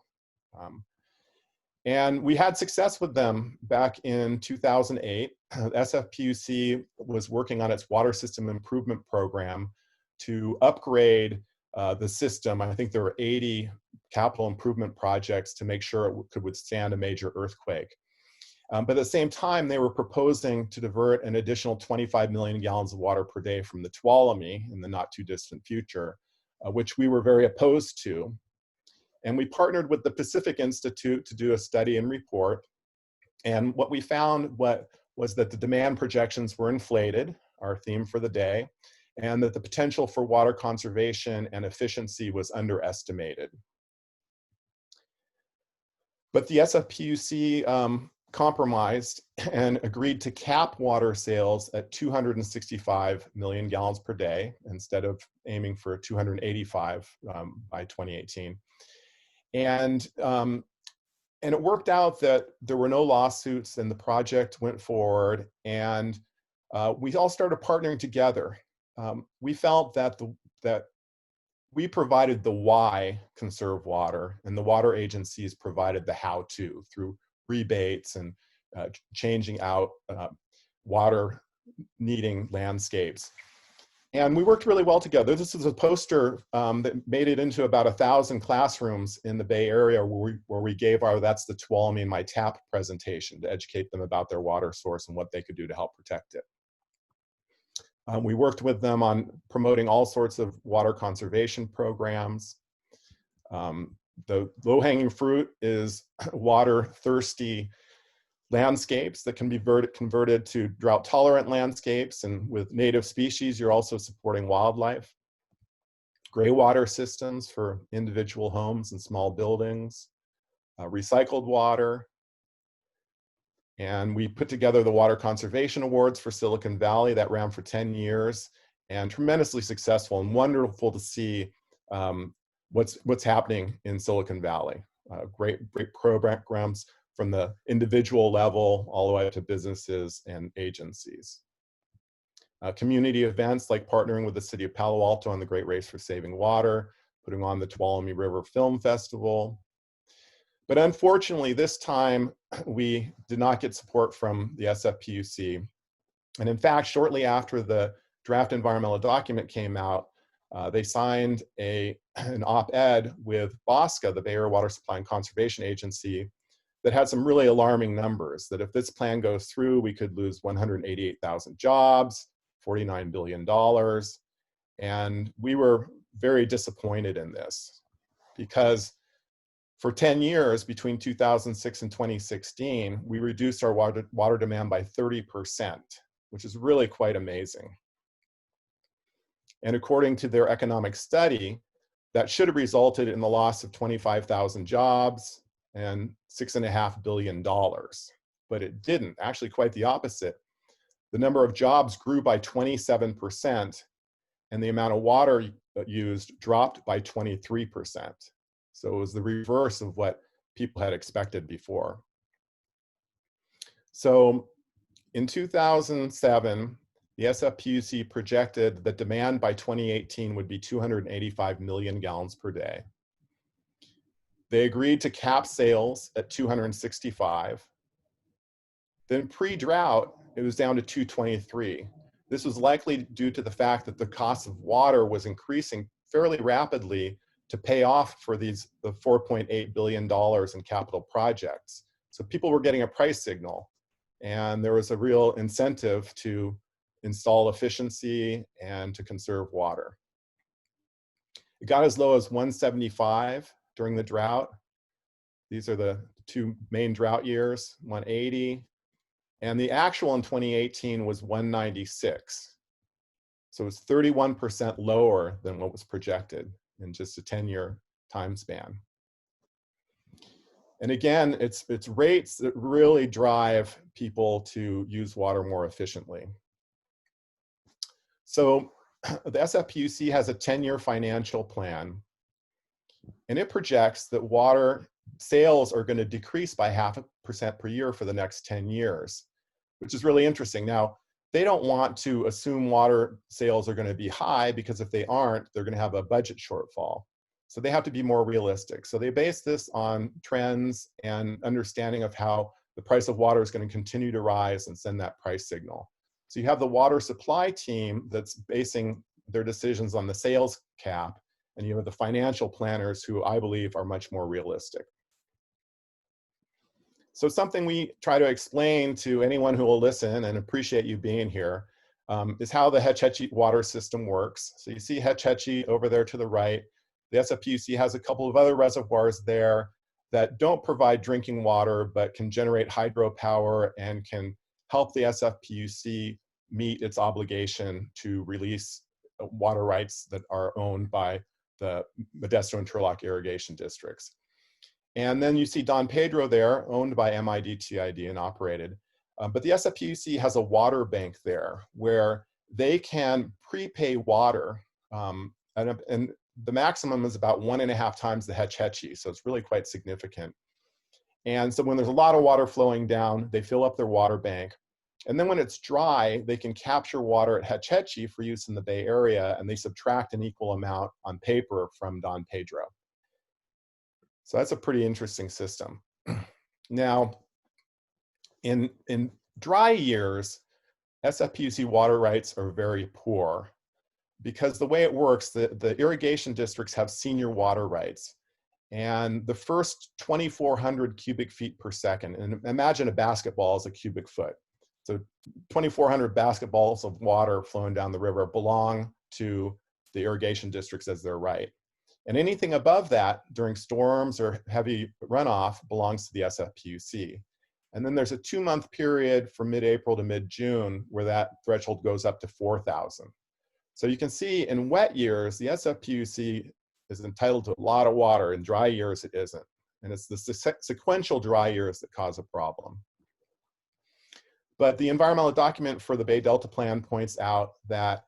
And we had success with them back in 2008. SFPUC was working on its water system improvement program to upgrade the system. I think there were 80 capital improvement projects to make sure it could withstand a major earthquake. But at the same time, they were proposing to divert an additional 25 million gallons of water per day from the Tuolumne in the not too distant future, which we were very opposed to. And we partnered with the Pacific Institute to do a study and report. And what we found was that the demand projections were inflated, our theme for the day, and that the potential for water conservation and efficiency was underestimated. But the SFPUC compromised and agreed to cap water sales at 265 million gallons per day instead of aiming for 285 by 2018. And it worked out that there were no lawsuits and the project went forward, and we all started partnering together. We felt that we provided the why conserve water, and the water agencies provided the how to through rebates and changing out water needing landscapes. And we worked really well together. This is a poster that made it into about 1,000 classrooms in the Bay Area where we gave our That's the Tuolumne in My Tap presentation to educate them about their water source and what they could do to help protect it. We worked with them on promoting all sorts of water conservation programs. The low-hanging fruit is water-thirsty landscapes that can be converted to drought-tolerant landscapes, and with native species, you're also supporting wildlife. Gray water systems for individual homes and small buildings, recycled water, and we put together the Water Conservation Awards for Silicon Valley that ran for 10 years, and tremendously successful and wonderful to see what's happening in Silicon Valley. Great programs from the individual level all the way up to businesses and agencies. Community events like partnering with the city of Palo Alto on the Great Race for Saving Water, putting on the Tuolumne River Film Festival. But unfortunately, this time we did not get support from the SFPUC. And in fact, shortly after the draft environmental document came out, they signed an op-ed with BOSCA, the Bay Area Water Supply and Conservation Agency, that had some really alarming numbers, that if this plan goes through, we could lose 188,000 jobs, $49 billion. And we were very disappointed in this because for 10 years, between 2006 and 2016, we reduced our water demand by 30%, which is really quite amazing. And according to their economic study, that should have resulted in the loss of 25,000 jobs and $6.5 billion. But it didn't, actually quite the opposite. The number of jobs grew by 27%, and the amount of water used dropped by 23%. So it was the reverse of what people had expected before. So in 2007, the SFPUC projected that demand by 2018 would be 285 million gallons per day. They agreed to cap sales at 265. Then pre-drought, it was down to 223. This was likely due to the fact that the cost of water was increasing fairly rapidly to pay off for the $4.8 billion in capital projects. So people were getting a price signal, and there was a real incentive to install efficiency and to conserve water. It got as low as 175 during the drought. These are the two main drought years, 180. And the actual in 2018 was 196. So it's 31% lower than what was projected in just a 10-year time span. And again, it's rates that really drive people to use water more efficiently. So the SFPUC has a 10-year financial plan, and it projects that water sales are going to decrease by 0.5% per year for the next 10 years, which is really interesting. Now, they don't want to assume water sales are going to be high, because if they aren't, they're going to have a budget shortfall. So they have to be more realistic. So they base this on trends and understanding of how the price of water is going to continue to rise and send that price signal. So you have the water supply team that's basing their decisions on the sales cap, and you have the financial planners who I believe are much more realistic. So something we try to explain to anyone who will listen, and appreciate you being here, is how the Hetch Hetchy water system works. So you see Hetch Hetchy over there to the right. The SFPUC has a couple of other reservoirs there that don't provide drinking water, but can generate hydropower and can help the SFPUC meet its obligation to release water rights that are owned by the Modesto and Turlock irrigation districts. And then you see Don Pedro there, owned by MIDTID and operated. But the SFPUC has a water bank there where they can prepay water, and the maximum is about 1.5 times the Hetch Hetchy, so it's really quite significant. And so when there's a lot of water flowing down, they fill up their water bank. And then when it's dry, they can capture water at Hetch Hetchy for use in the Bay Area, and they subtract an equal amount on paper from Don Pedro. So that's a pretty interesting system. Now, in dry years, SFPUC water rights are very poor, because the way it works, the irrigation districts have senior water rights. And the first 2,400 cubic feet per second, and imagine a basketball as a cubic foot. So 2,400 basketballs of water flowing down the river belong to the irrigation districts as their right. And anything above that during storms or heavy runoff belongs to the SFPUC. And then there's a 2-month period from mid-April to mid-June where that threshold goes up to 4,000. So you can see in wet years, the SFPUC is entitled to a lot of water. In dry years, it isn't. And it's the sequential dry years that cause a problem. But the environmental document for the Bay Delta Plan points out that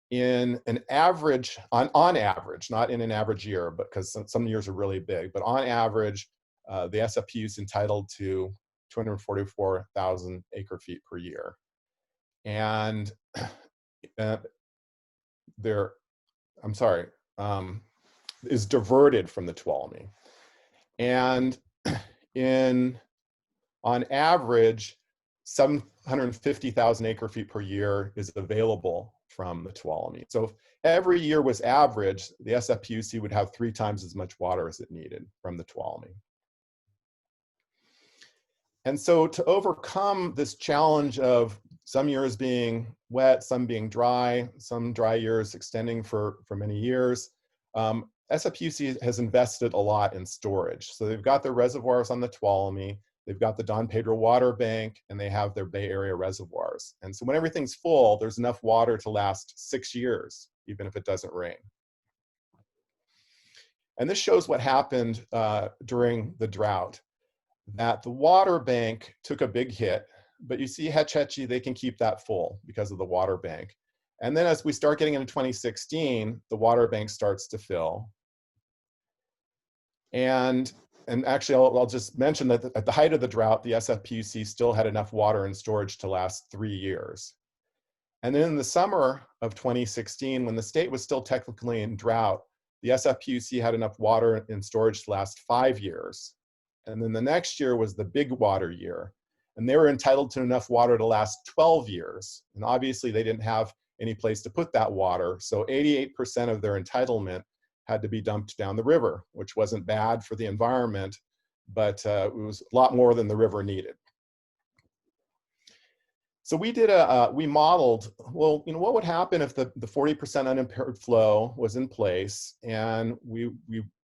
in an average, on average, not in an average year, because some years are really big, but on average, the SFPU is entitled to 244,000 acre feet per year. And is diverted from the Tuolumne. And on average, 750,000 acre feet per year is available from the Tuolumne. So if every year was average, the SFPUC would have 3 times as much water as it needed from the Tuolumne. And so to overcome this challenge of some years being wet, some being dry, some dry years extending for many years, SFPUC has invested a lot in storage. So they've got their reservoirs on the Tuolumne, they've got the Don Pedro Water Bank, and they have their Bay Area reservoirs. And so when everything's full, there's enough water to last 6 years, even if it doesn't rain. And this shows what happened during the drought, that the water bank took a big hit, but you see Hetch Hetchy, they can keep that full because of the water bank. And then as we start getting into 2016, the water bank starts to fill. And actually, I'll just mention that at the height of the drought, the SFPUC still had enough water in storage to last 3 years. And then in the summer of 2016, when the state was still technically in drought, the SFPUC had enough water in storage to last 5 years. And then the next year was the big water year. And they were entitled to enough water to last 12 years. And obviously they didn't have any place to put that water. So 88% of their entitlement had to be dumped down the river, which wasn't bad for the environment, but it was a lot more than the river needed. So we modeled, well, what would happen if the 40% unimpaired flow was in place, and we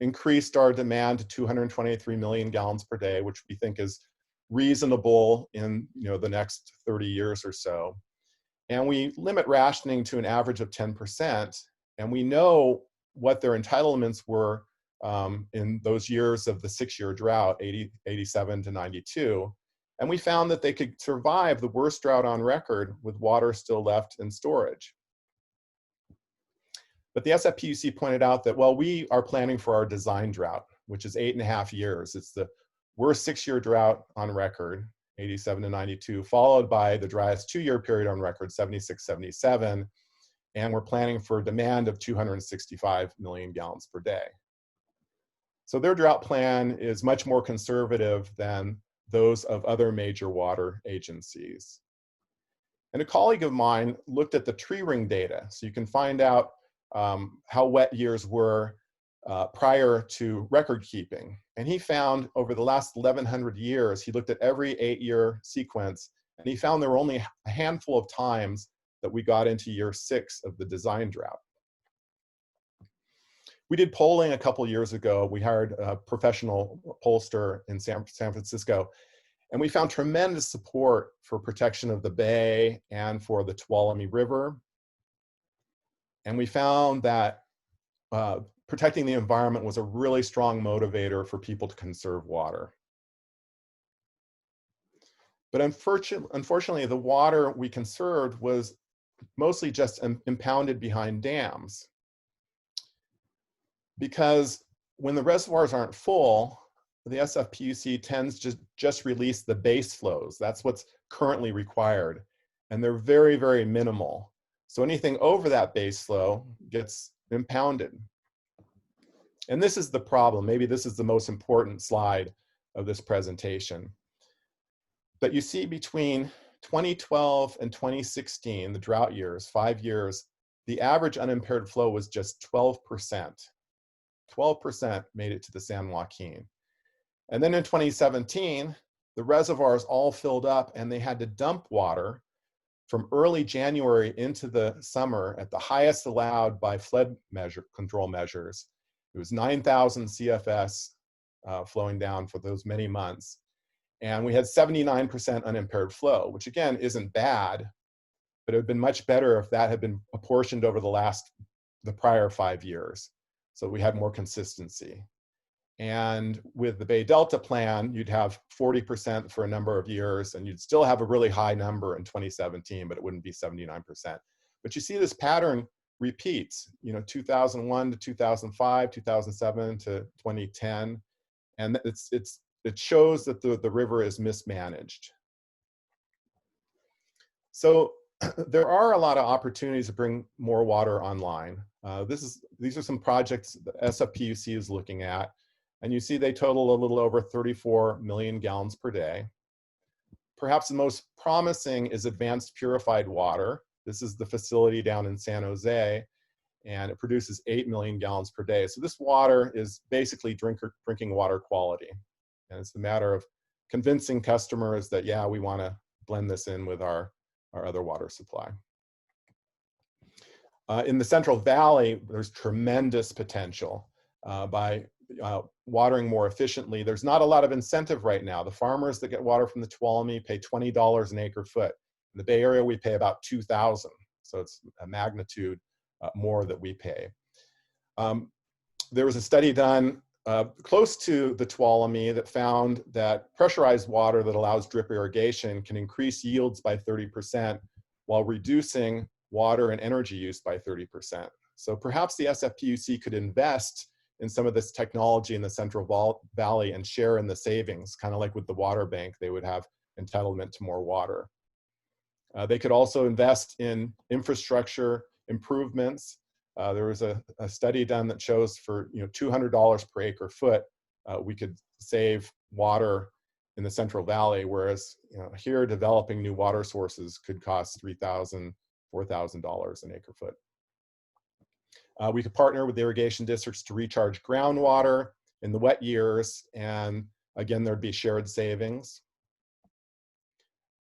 increased our demand to 223 million gallons per day, which we think is reasonable in the next 30 years or so. And we limit rationing to an average of 10%, and we know what their entitlements were in those years of the 6-year drought, 87 to 92. And we found that they could survive the worst drought on record with water still left in storage. But the SFPUC pointed out that, well, we are planning for our design drought, which is 8.5 years. It's the worst 6-year drought on record, 87 to 92, followed by the driest 2-year period on record, 76, 77. And we're planning for a demand of 265 million gallons per day. So their drought plan is much more conservative than those of other major water agencies. And a colleague of mine looked at the tree ring data, so you can find out how wet years were prior to record keeping. And he found over the last 1,100 years, he looked at every 8-year sequence, and he found there were only a handful of times that we got into year 6 of the design drought. We did polling a couple years ago. We hired a professional pollster in San Francisco, and we found tremendous support for protection of the bay and for the Tuolumne River. And we found that protecting the environment was a really strong motivator for people to conserve water. But unfortunately, the water we conserved was mostly just impounded behind dams. Because when the reservoirs aren't full, the SFPUC tends to just release the base flows. That's what's currently required. And they're very, very minimal. So anything over that base flow gets impounded. And this is the problem. Maybe this is the most important slide of this presentation. But you see between 2012 and 2016, the drought years, 5 years, the average unimpaired flow was just 12%. 12% made it to the San Joaquin. And then in 2017, the reservoirs all filled up and they had to dump water from early January into the summer at the highest allowed by flood control measures. It was 9,000 CFS flowing down for those many months. And we had 79% unimpaired flow, which again isn't bad, but it would have been much better if that had been apportioned over the prior 5 years. So we had more consistency. And with the Bay Delta plan, you'd have 40% for a number of years, and you'd still have a really high number in 2017, but it wouldn't be 79%. But you see this pattern repeats, 2001 to 2005, 2007 to 2010, and it shows that the river is mismanaged. So there are a lot of opportunities to bring more water online. These are some projects the SFPUC is looking at, and you see they total a little over 34 million gallons per day. Perhaps the most promising is advanced purified water. This is the facility down in San Jose, and it produces 8 million gallons per day. So this water is basically drinking water quality. And it's a matter of convincing customers that, yeah, we want to blend this in with our other water supply. In the Central Valley, there's tremendous potential by watering more efficiently. There's not a lot of incentive right now. The farmers that get water from the Tuolumne pay $20 an acre foot. In the Bay Area, we pay about $2,000. So it's a magnitude more that we pay. There was a study done close to the Tuolumne that found that pressurized water that allows drip irrigation can increase yields by 30% while reducing water and energy use by 30%. So perhaps the SFPUC could invest in some of this technology in the Central Valley and share in the savings, kind of like with the water bank, they would have entitlement to more water. They could also invest in infrastructure improvements. There was a study done that shows for $200 per acre foot, we could save water in the Central Valley, whereas here developing new water sources could cost $3,000, $4,000 an acre foot. We could partner with irrigation districts to recharge groundwater in the wet years, and Again, there'd be shared savings.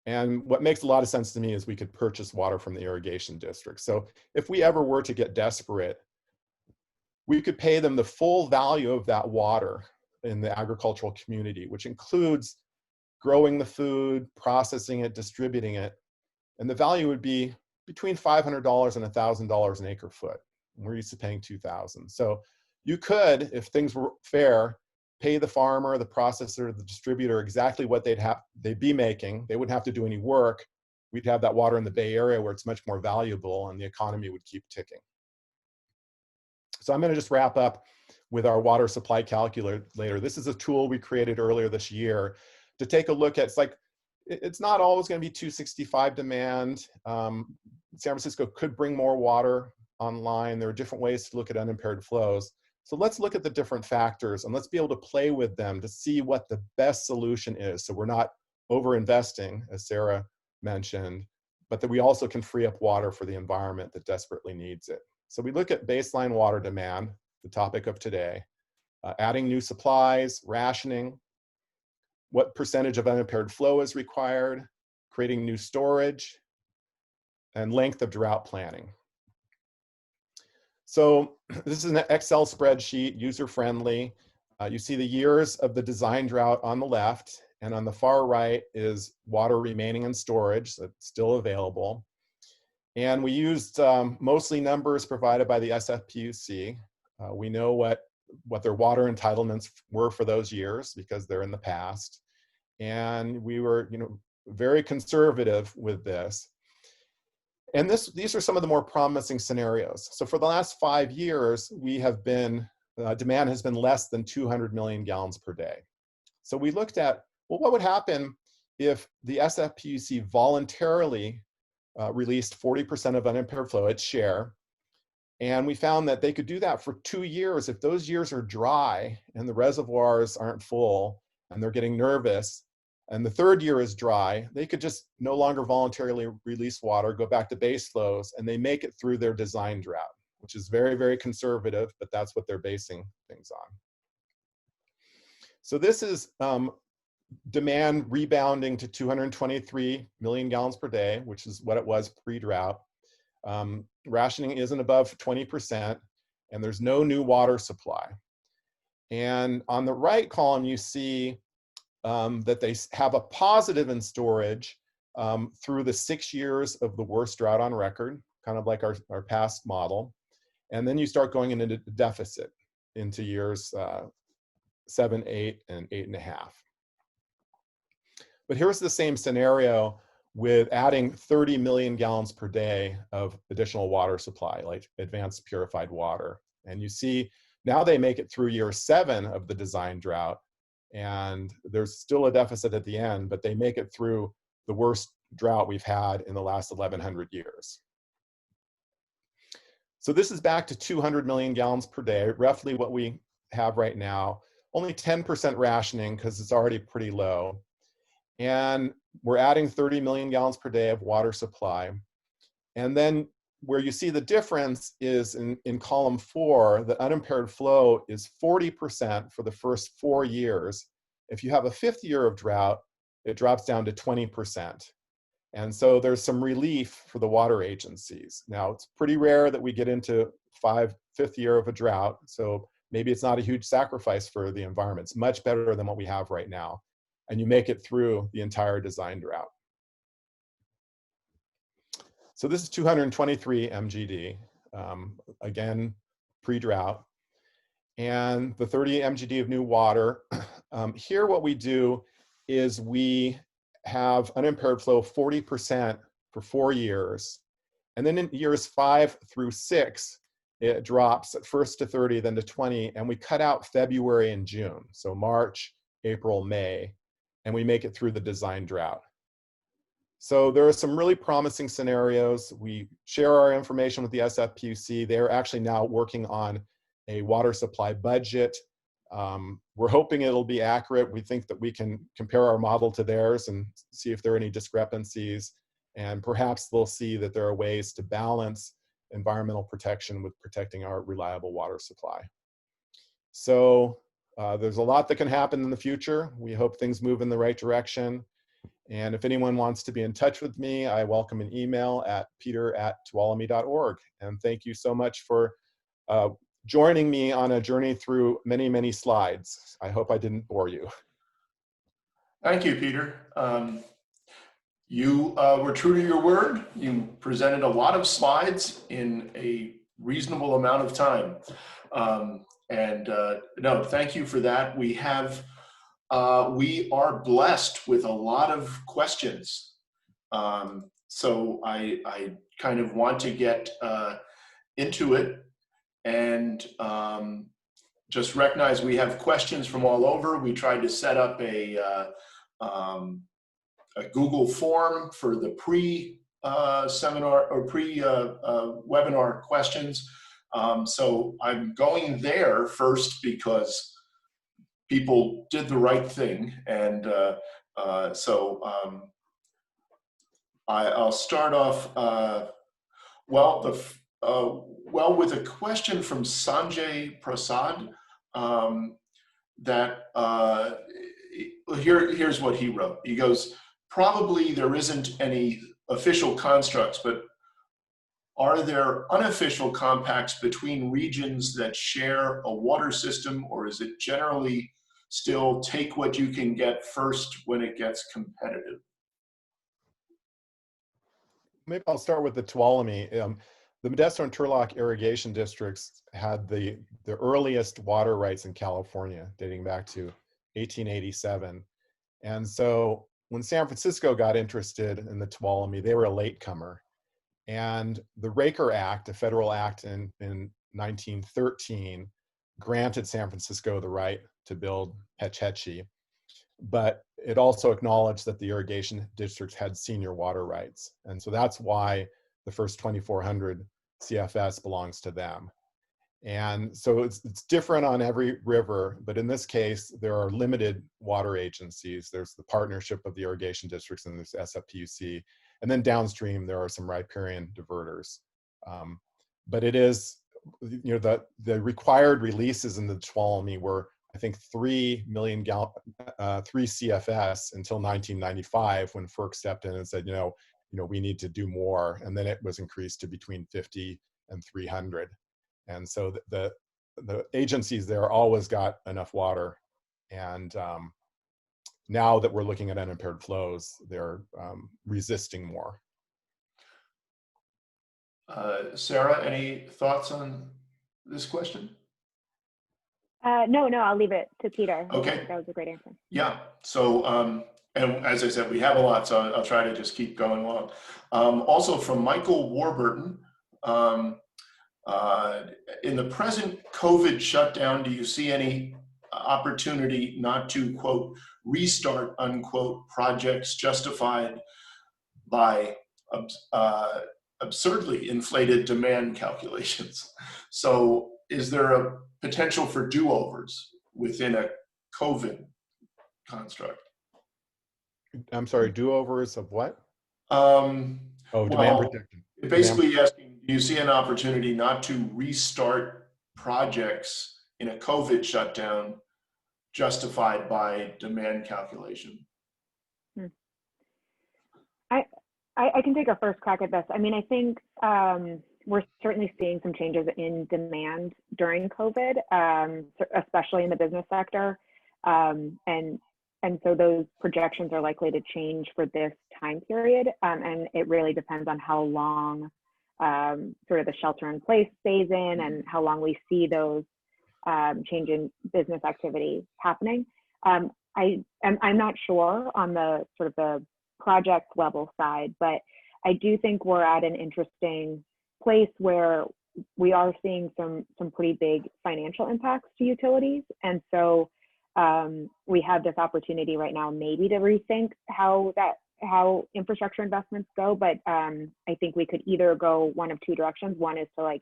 And what makes a lot of sense to me is we could purchase water from the irrigation district. So if we ever were to get desperate, we could pay them the full value of that water in the agricultural community, which includes growing the food, processing it, distributing it. And the value would be between $500 and $1,000 an acre foot. We're used to paying $2,000. So you could, if things were fair, pay the farmer, the processor, the distributor exactly what they'd be making. They wouldn't have to do any work. We'd have that water in the Bay Area where it's much more valuable and the economy would keep ticking. So I'm going to just wrap up with our water supply calculator. This is a tool we created earlier this year to take a look at. It's not always going to be 265 demand. San Francisco could bring more water online. There are different ways to look at unimpaired flows. So let's look at the different factors and let's be able to play with them to see what the best solution is. So we're not over-investing, as Sarah mentioned, but that we also can free up water for the environment that desperately needs it. So we look at baseline water demand, the topic of today, adding new supplies, rationing, what percentage of unimpaired flow is required, creating new storage, and length of drought planning. So this is an Excel spreadsheet, user-friendly. You see the years of the design drought on the left, and on the far right is water remaining in storage that's still available. And we used mostly numbers provided by the SFPUC. We know what their water entitlements were for those years because they're in the past. And we were, very conservative with this. And these are some of the more promising scenarios. So for the last 5 years, we have been, demand has been less than 200 million gallons per day. So we looked at, well, what would happen if the SFPUC voluntarily released 40% of unimpaired flow, its share, and we found that they could do that for 2 years. If those years are dry and the reservoirs aren't full and they're getting nervous, and the third year is dry, they could just no longer voluntarily release water, go back to base flows, and they make it through their design drought, which is very, very conservative, but that's what they're basing things on. So this is demand rebounding to 223 million gallons per day, which is what it was pre-drought. Rationing isn't above 20%, and there's no new water supply. And on the right column, you see that they have a positive in storage through the 6 years of the worst drought on record, kind of like our past model. And then you start going into deficit into years 7, 8, and 8.5. But here's the same scenario with adding 30 million gallons per day of additional water supply, like advanced purified water. And you see now they make it through year 7 of the design drought, and there's still a deficit at the end, but they make it through the worst drought we've had in the last 1,100 years. So this is back to 200 million gallons per day, roughly what we have right now. Only 10% rationing because it's already pretty low. And we're adding 30 million gallons per day of water supply. And then where you see the difference is in column 4, the unimpaired flow is 40% for the first 4 years. If you have a 5th year of drought, it drops down to 20%. And so there's some relief for the water agencies. Now, it's pretty rare that we get into 5th year of a drought, so maybe it's not a huge sacrifice for the environment. It's much better than what we have right now. And you make it through the entire design drought. So this is 223 MGD, again, pre-drought. And the 30 MGD of new water. Here what we do is we have unimpaired flow 40% for 4 years. And then in years 5 through 6, it drops at first to 30, then to 20, and we cut out February and June. So March, April, May, and we make it through the design drought. So there are some really promising scenarios. We share our information with the SFPUC. They're actually now working on a water supply budget. We're hoping it'll be accurate. We think that we can compare our model to theirs and see if there are any discrepancies. And perhaps they'll see that there are ways to balance environmental protection with protecting our reliable water supply. So There's a lot that can happen in the future. We hope things move in the right direction. And if anyone wants to be in touch with me, I welcome an email at peter@tuolumne.org. And thank you so much for joining me on a journey through many, many slides. I hope I didn't bore you. Thank you, Peter. You were true to your word. You presented a lot of slides in a reasonable amount of time. No, thank you for that. We are blessed with a lot of questions. So I kind of want to get into it and just recognize we have questions from all over. We tried to set up a Google form for the pre-seminar or pre-webinar questions. So I'm going there first because people did the right thing. And I'll start off, with a question from Sanjay Prasad here's what he wrote. He goes, probably there isn't any official constructs, but are there unofficial compacts between regions that share a water system, or is it generally still take what you can get first when it gets competitive? Maybe I'll start with the Tuolumne. The Modesto and Turlock irrigation districts had the earliest water rights in California, dating back to 1887. And so when San Francisco got interested in the Tuolumne, they were a latecomer. And the Raker Act, a federal act in 1913, granted San Francisco the right to build Hetch Hetchy, but it also acknowledged that the irrigation districts had senior water rights. And so that's why the first 2,400 CFS belongs to them. And so it's different on every river, but in this case, there are limited water agencies. There's the partnership of the irrigation districts and there's SFPUC. And then downstream, there are some riparian diverters. But it is, the required releases in the Tuolumne were, I think, 3 CFS until 1995 when FERC stepped in and said, we need to do more. And then it was increased to between 50 and 300. And so the agencies there always got enough water. And now that we're looking at unimpaired flows, they're resisting more. Sarah, any thoughts on this question? No, I'll leave it to Peter. Okay. That was a great answer. Yeah, so, and as I said, we have a lot, so I'll try to just keep going along. Also from Michael Warburton, in the present COVID shutdown, do you see any opportunity not to, quote, restart, unquote, projects justified by absurdly inflated demand calculations? So is there a potential for do-overs within a COVID construct? I'm sorry, do-overs of what? Demand protection. Basically asking, do you see an opportunity not to restart projects in a COVID shutdown justified by demand calculation? I can take a first crack at this. I mean, I think we're certainly seeing some changes in demand during COVID, especially in the business sector. And so those projections are likely to change for this time period. And it really depends on how long sort of the shelter in place stays in and how long we see those change in business activity happening. I'm not sure on the sort of the project level side, but I do think we're at an interesting place where we are seeing some pretty big financial impacts to utilities. And so we have this opportunity right now maybe to rethink how infrastructure investments go, but I think we could either go one of two directions. One is to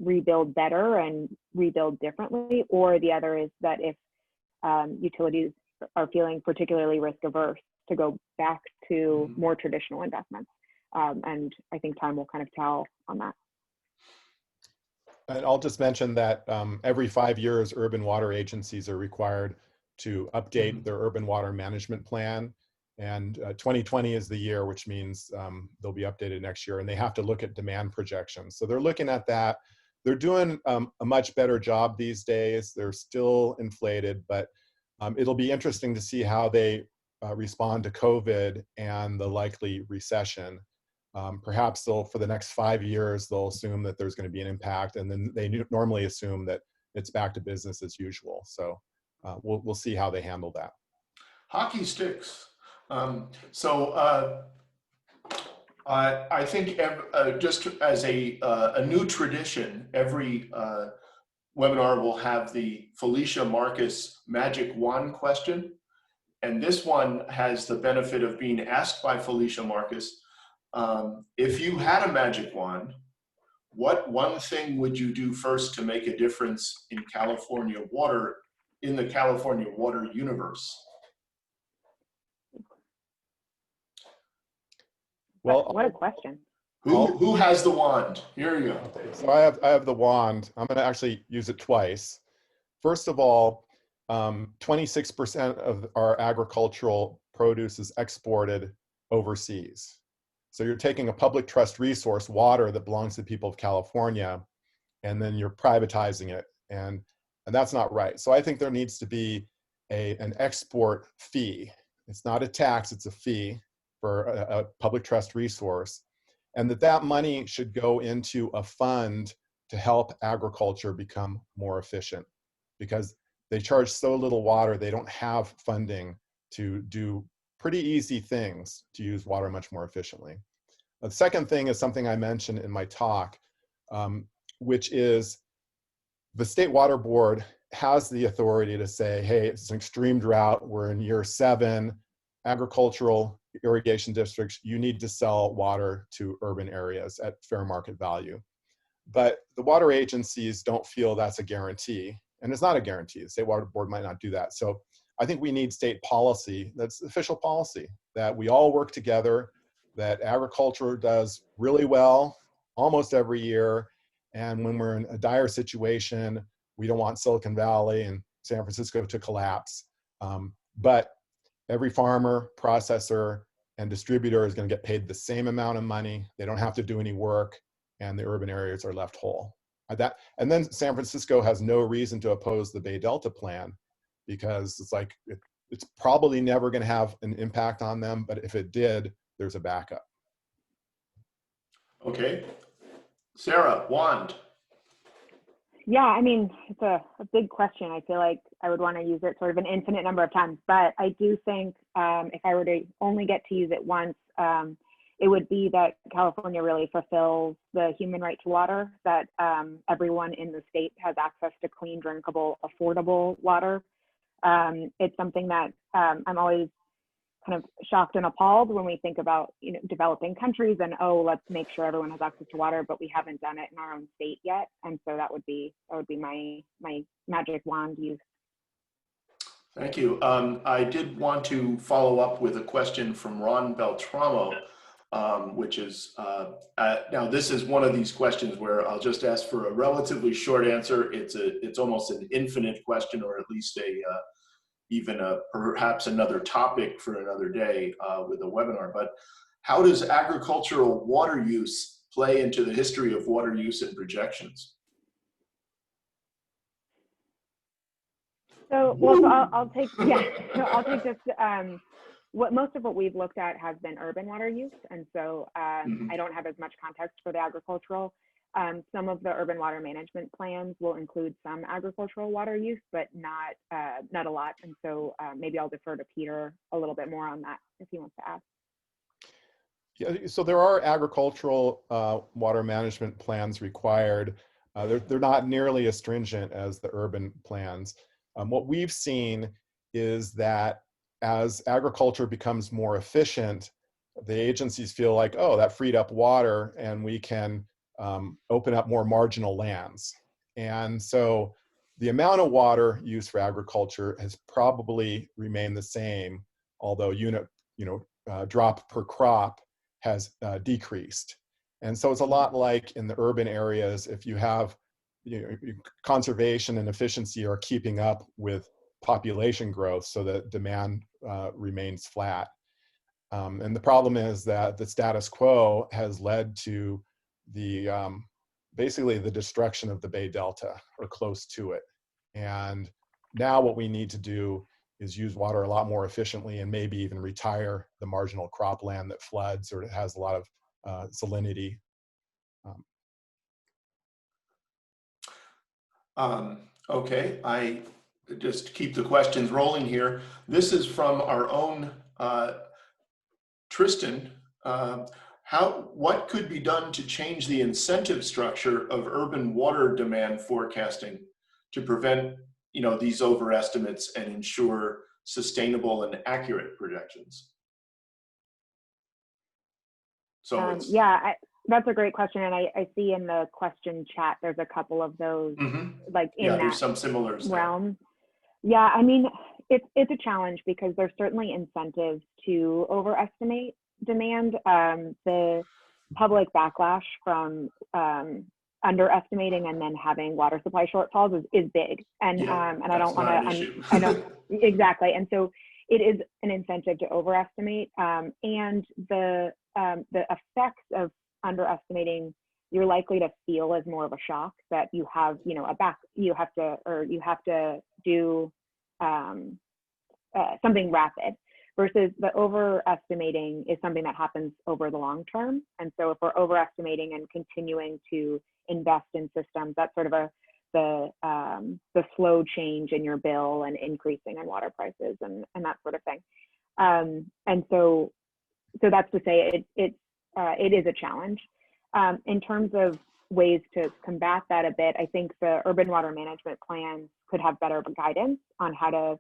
rebuild better and rebuild differently, or the other is that if utilities are feeling particularly risk averse, to go back to more traditional investments. And I think time will kind of tell on that. And I'll just mention that every 5 years, urban water agencies are required to update Mhm. their urban water management plan. And 2020 is the year, which means they'll be updated next year, and they have to look at demand projections. So they're looking at that. They're doing a much better job these days. They're still inflated, but it'll be interesting to see how they respond to COVID and the likely recession. Perhaps they'll, for the next 5 years, they'll assume that there's going to be an impact, and then they normally assume that it's back to business as usual. So we'll see how they handle that. Hockey sticks. So I think just as a new tradition, every webinar will have the Felicia Marcus magic wand question. And this one has the benefit of being asked by Felicia Marcus. If you had a magic wand, what one thing would you do first to make a difference in California water, in the California water universe? Well, What a question. Who has the wand? Here you go. so I have the wand. I'm going to actually use it twice. First of all, 26% of our agricultural produce is exported overseas. So you're taking a public trust resource, water that belongs to the people of California, and then you're privatizing it. And that's not right. So I think there needs to be an export fee. It's not a tax, it's a fee for a public trust resource. And that money should go into a fund to help agriculture become more efficient, because they charge so little water, they don't have funding to do pretty easy things to use water much more efficiently. The second thing is something I mentioned in my talk, which is the State Water Board has the authority to say, hey, it's an extreme drought, we're in year 7, agricultural irrigation districts, you need to sell water to urban areas at fair market value. But the water agencies don't feel that's a guarantee, and it's not a guarantee. The State Water Board might not do that. So I think we need state policy that's official policy, that we all work together, that agriculture does really well almost every year. And when we're in a dire situation, we don't want Silicon Valley and San Francisco to collapse. But every farmer, processor, and distributor is going to get paid the same amount of money. They don't have to do any work, and the urban areas are left whole. And then San Francisco has no reason to oppose the Bay Delta plan, because it's like, it's probably never going to have an impact on them, but if it did, there's a backup. Okay. Sarah, wand. Yeah, I mean, it's a big question. I feel like I would want to use it sort of an infinite number of times, but I do think if I were to only get to use it once, it would be that California really fulfills the human right to water, that everyone in the state has access to clean, drinkable, affordable water. It's something that I'm always kind of shocked and appalled when we think about, developing countries and, oh, let's make sure everyone has access to water, but we haven't done it in our own state yet. And so that would be my magic wand use. Thank you. I did want to follow up with a question from Ron Beltramo, which is, now this is one of these questions where I'll just ask for a relatively short answer. It's almost an infinite question, or at least perhaps another topic for another day with a webinar. But how does agricultural water use play into the history of water use and projections? So, I'll take this. Most of what we've looked at has been urban water use, and so I don't have as much context for the agricultural. Some of the urban water management plans will include some agricultural water use, but not a lot. And so maybe I'll defer to Peter a little bit more on that if he wants to ask. Yeah, so there are agricultural water management plans required. They're not nearly as stringent as the urban plans. What we've seen is that as agriculture becomes more efficient, the agencies feel like, oh, that freed up water and we can open up more marginal lands. And so the amount of water used for agriculture has probably remained the same, although drop per crop has decreased. And so it's a lot like in the urban areas. If you have conservation and efficiency are keeping up with population growth so that demand remains flat. And the problem is that the status quo has led to the basically the destruction of the Bay Delta or close to it. And now what we need to do is use water a lot more efficiently and maybe even retire the marginal cropland that floods or has a lot of salinity. Okay, I just keep the questions rolling here. This is from our own Tristan. What could be done to change the incentive structure of urban water demand forecasting to prevent, these overestimates and ensure sustainable and accurate projections? So that's a great question, and I see in the question chat there's a couple of those like in that there's some similars realm. Yeah, I mean it's a challenge because there's certainly incentives to overestimate demand. The public backlash from underestimating and then having water supply shortfalls is big, and I don't want to. I know exactly, and so it is an incentive to overestimate, and the effects of underestimating you're likely to feel as more of a shock that you have, you have to do something rapid, versus the overestimating is something that happens over the long term. And so if we're overestimating and continuing to invest in systems, that's sort of the slow change in your bill and increasing in water prices and that sort of thing. And so that's to say it is a challenge. In terms of ways to combat that a bit, I think the urban water management plans could have better guidance on how to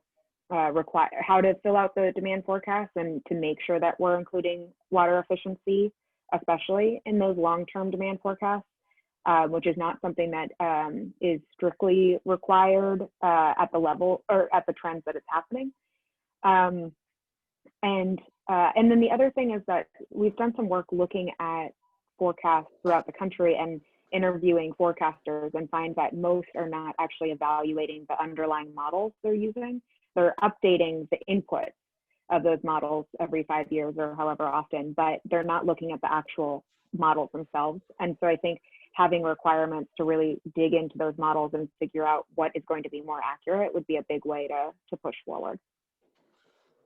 fill out the demand forecast and to make sure that we're including water efficiency, especially in those long-term demand forecasts, which is not something that is strictly required at the level or at the trends that it's happening. And then the other thing is that we've done some work looking at forecasts throughout the country and interviewing forecasters, and find that most are not actually evaluating the underlying models they're using. They're updating the inputs of those models every 5 years or however often, but they're not looking at the actual models themselves. And so I think having requirements to really dig into those models and figure out what is going to be more accurate would be a big way to push forward.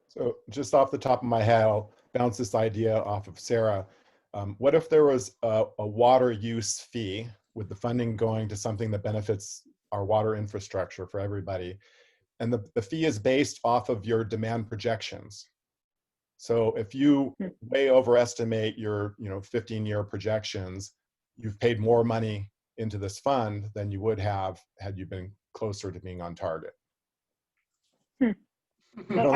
So just off the top of my head, I'll bounce this idea off of Sarah. What if there was a water use fee with the funding going to something that benefits our water infrastructure for everybody? And the fee is based off of your demand projections. So if you way overestimate your 15-year projections, you've paid more money into this fund than you would have had you been closer to being on target. I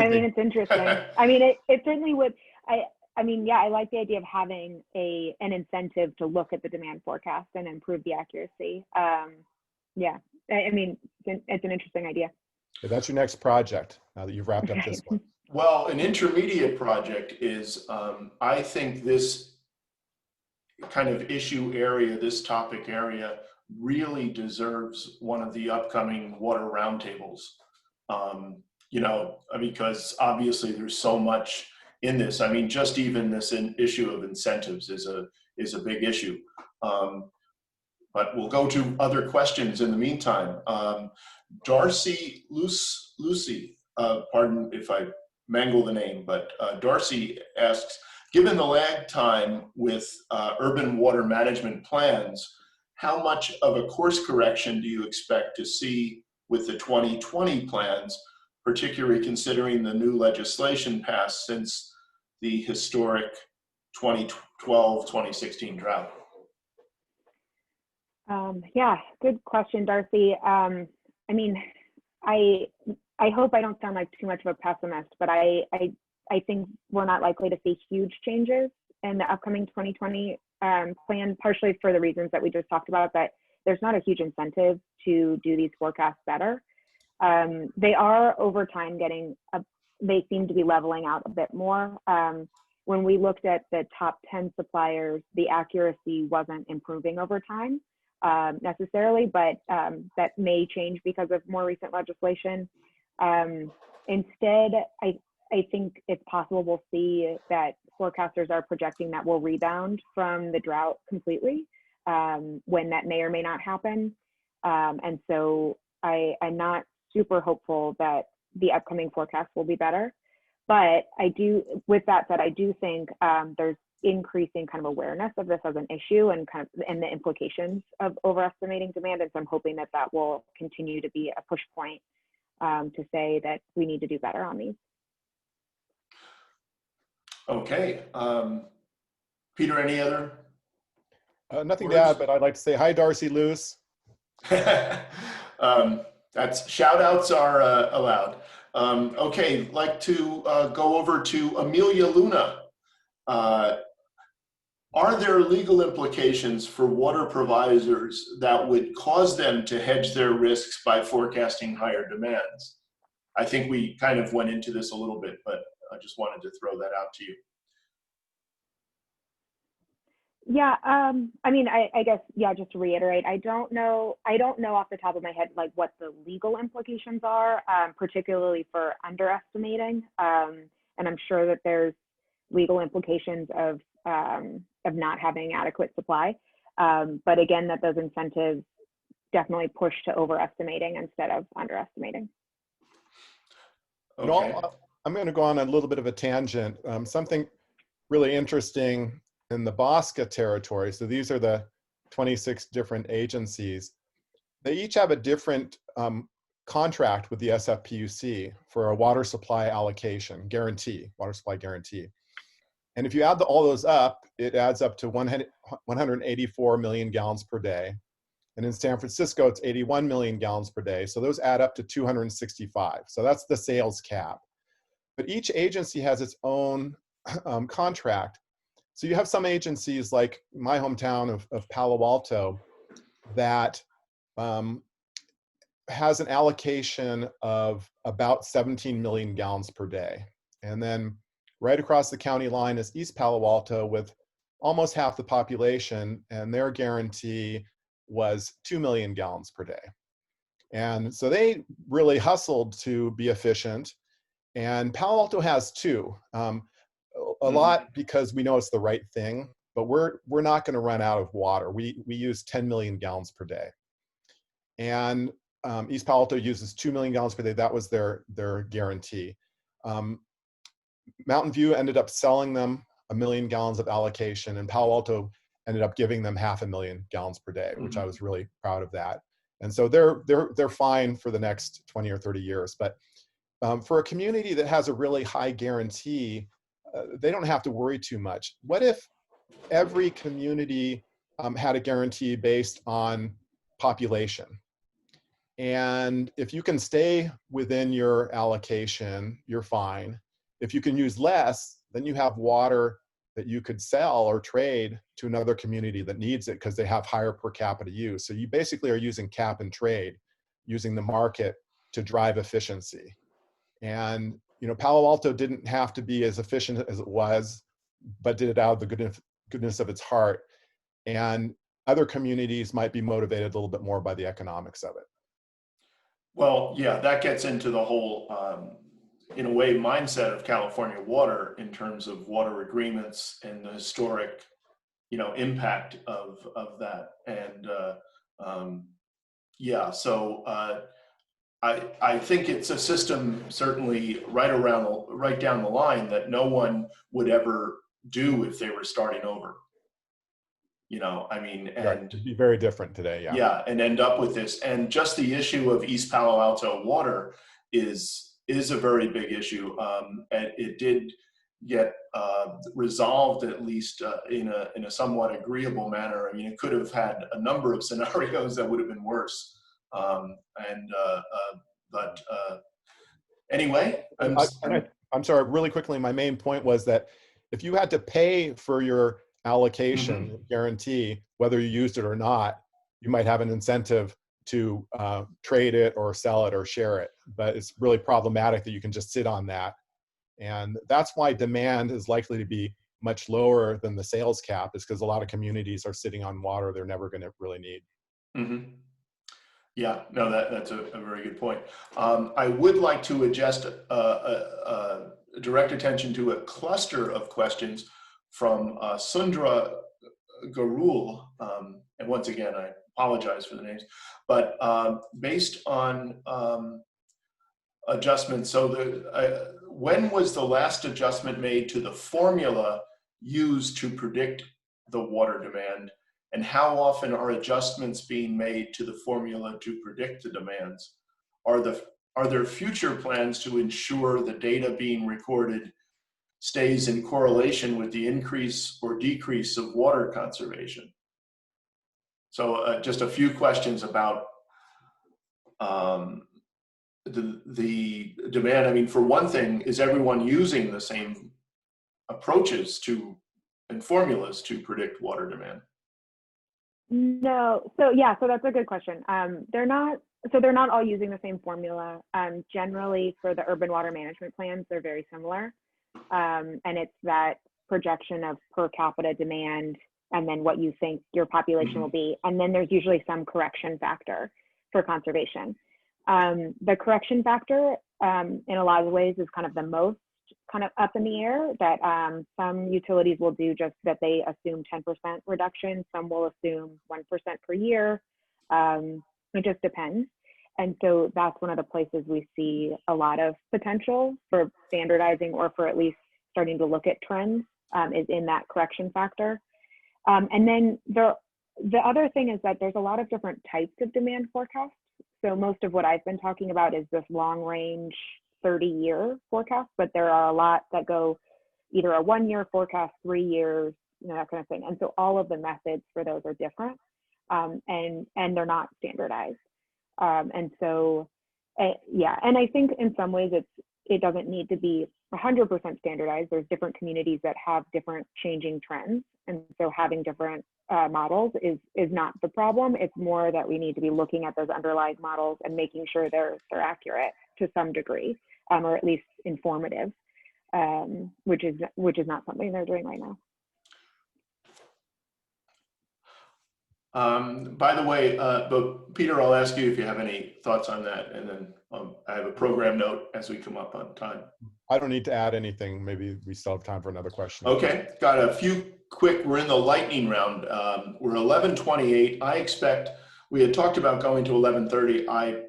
mean, it's interesting. I mean, it certainly would. I like the idea of having an incentive to look at the demand forecast and improve the accuracy. I mean, it's an interesting idea. Okay, that's your next project now that you've wrapped up this one. Well, an intermediate project is, I think this kind of issue area, this topic area, really deserves one of the upcoming water roundtables. Because obviously there's so much in this. I mean, just even this issue of incentives is a big issue. But we'll go to other questions in the meantime. Darcy Lucy, pardon if I mangle the name, but Darcy asks, given the lag time with urban water management plans, how much of a course correction do you expect to see with the 2020 plans, particularly considering the new legislation passed since the historic 2012-2016 drought? Good question, Darcy. I mean, I hope I don't sound like too much of a pessimist, but I think we're not likely to see huge changes in the upcoming 2020 plan, partially for the reasons that we just talked about, that there's not a huge incentive to do these forecasts better. They are over time they seem to be leveling out a bit more. When we looked at the top 10 suppliers, the accuracy wasn't improving over time. necessarily, but that may change because of more recent legislation. Instead, I think it's possible we'll see that forecasters are projecting that we'll rebound from the drought completely when that may or may not happen. And so I'm not super hopeful that the upcoming forecast will be better. But with that said, I do think there's increasing kind of awareness of this as an issue and the implications of overestimating demand. And so I'm hoping that that will continue to be a push point to say that we need to do better on these. Okay. Peter, any other? Nothing words? to add, but I'd like to say hi, Darcy Luce. That's shout outs are allowed. Okay, like to go over to Amelia Luna. Are there legal implications for water providers that would cause them to hedge their risks by forecasting higher demands? I think we kind of went into this a little bit, but I just wanted to throw that out to you. Yeah, I mean, I guess, yeah, just to reiterate, I don't know off the top of my head, like what the legal implications are, particularly for underestimating. And I'm sure that there's legal implications of not having adequate supply. But again, that those incentives definitely push to overestimating instead of underestimating. Okay. I'm going to go on a little bit of a tangent. Something really interesting in the Bosca territory. So these are the 26 different agencies. They each have a different contract with the SFPUC for a water supply allocation guarantee, water supply guarantee. And if you add all those up, it adds up to 184 million gallons per day. And in San Francisco, it's 81 million gallons per day. So those add up to 265. So that's the sales cap. But each agency has its own contract. So you have some agencies like my hometown of Palo Alto that has an allocation of about 17 million gallons per day. And then right across the county line is East Palo Alto with almost half the population, and their guarantee was 2 million gallons per day. And so they really hustled to be efficient. And Palo Alto has two. A lot because we know it's the right thing, but we're not going to run out of water. We use 10 million gallons per day. And East Palo Alto uses 2 million gallons per day. That was their guarantee. Mountain View ended up selling them 1 million gallons of allocation, and Palo Alto ended up giving them 500,000 gallons per day, which I was really proud of that. And so they're fine for the next 20 or 30 years. But for a community that has a really high guarantee, they don't have to worry too much. What if every community had a guarantee based on population? And if you can stay within your allocation, you're fine. If you can use less, then you have water that you could sell or trade to another community that needs it because they have higher per capita use. So you basically are using cap and trade, using the market to drive efficiency. And Palo Alto didn't have to be as efficient as it was, but did it out of the goodness of its heart. And other communities might be motivated a little bit more by the economics of it. Well, yeah, that gets into the whole, in a way, mindset of California water in terms of water agreements and the historic, impact of that. And yeah, so I think it's a system certainly right down the line that no one would ever do if they were starting over. And It'd be very different today, yeah. Yeah, and end up with this. And just the issue of East Palo Alto water is a very big issue. And it did get resolved, at least in a somewhat agreeable manner. I mean, it could have had a number of scenarios that would have been worse. But anyway, I'm sorry, really quickly, my main point was that if you had to pay for your allocation guarantee, whether you used it or not, you might have an incentive to trade it or sell it or share it. But it's really problematic that you can just sit on that. And that's why demand is likely to be much lower than the sales cap, is because a lot of communities are sitting on water they're never going to really need. Mm-hmm. Yeah, no, that's a very good point. I would like to direct attention to a cluster of questions from Sundra Garul, and once again, I apologize for the names, but based on adjustments, so when was the last adjustment made to the formula used to predict the water demand, and how often are adjustments being made to the formula to predict the demands? Are there future plans to ensure the data being recorded stays in correlation with the increase or decrease of water conservation? So just a few questions about the demand. I mean, for one thing, is everyone using the same approaches to and formulas to predict water demand? No, so yeah, so that's a good question. They're not all using the same formula. Generally, for the urban water management plans, they're very similar, and it's that projection of per capita demand, and then what you think your population will be, and then there's usually some correction factor for conservation. The correction factor, in a lot of ways, is kind of the most kind of up in the air. That some utilities will do just that they assume 10% reduction. Some will assume 1% per year. It just depends. And so that's one of the places we see a lot of potential for standardizing, or for at least starting to look at trends, is in that correction factor. And then the other thing is that there's a lot of different types of demand forecasts. So most of what I've been talking about is this long range 30-year forecast, but there are a lot that go either a 1-year forecast, 3 years, that kind of thing. And so all of the methods for those are different, and they're not standardized. And so, yeah, and I think in some ways it doesn't need to be 100% standardized. There's different communities that have different changing trends, and so having different models is not the problem. It's more that we need to be looking at those underlying models and making sure they're accurate to some degree, or at least informative, which is not something they're doing right now. By the way, but Peter, I'll ask you if you have any thoughts on that, and then I have a program note as we come up on time. I don't need to add anything. Maybe we still have time for another question. Okay, got a few quick, we're in the lightning round. We're 11:28. I expect, we had talked about going to 11:30. I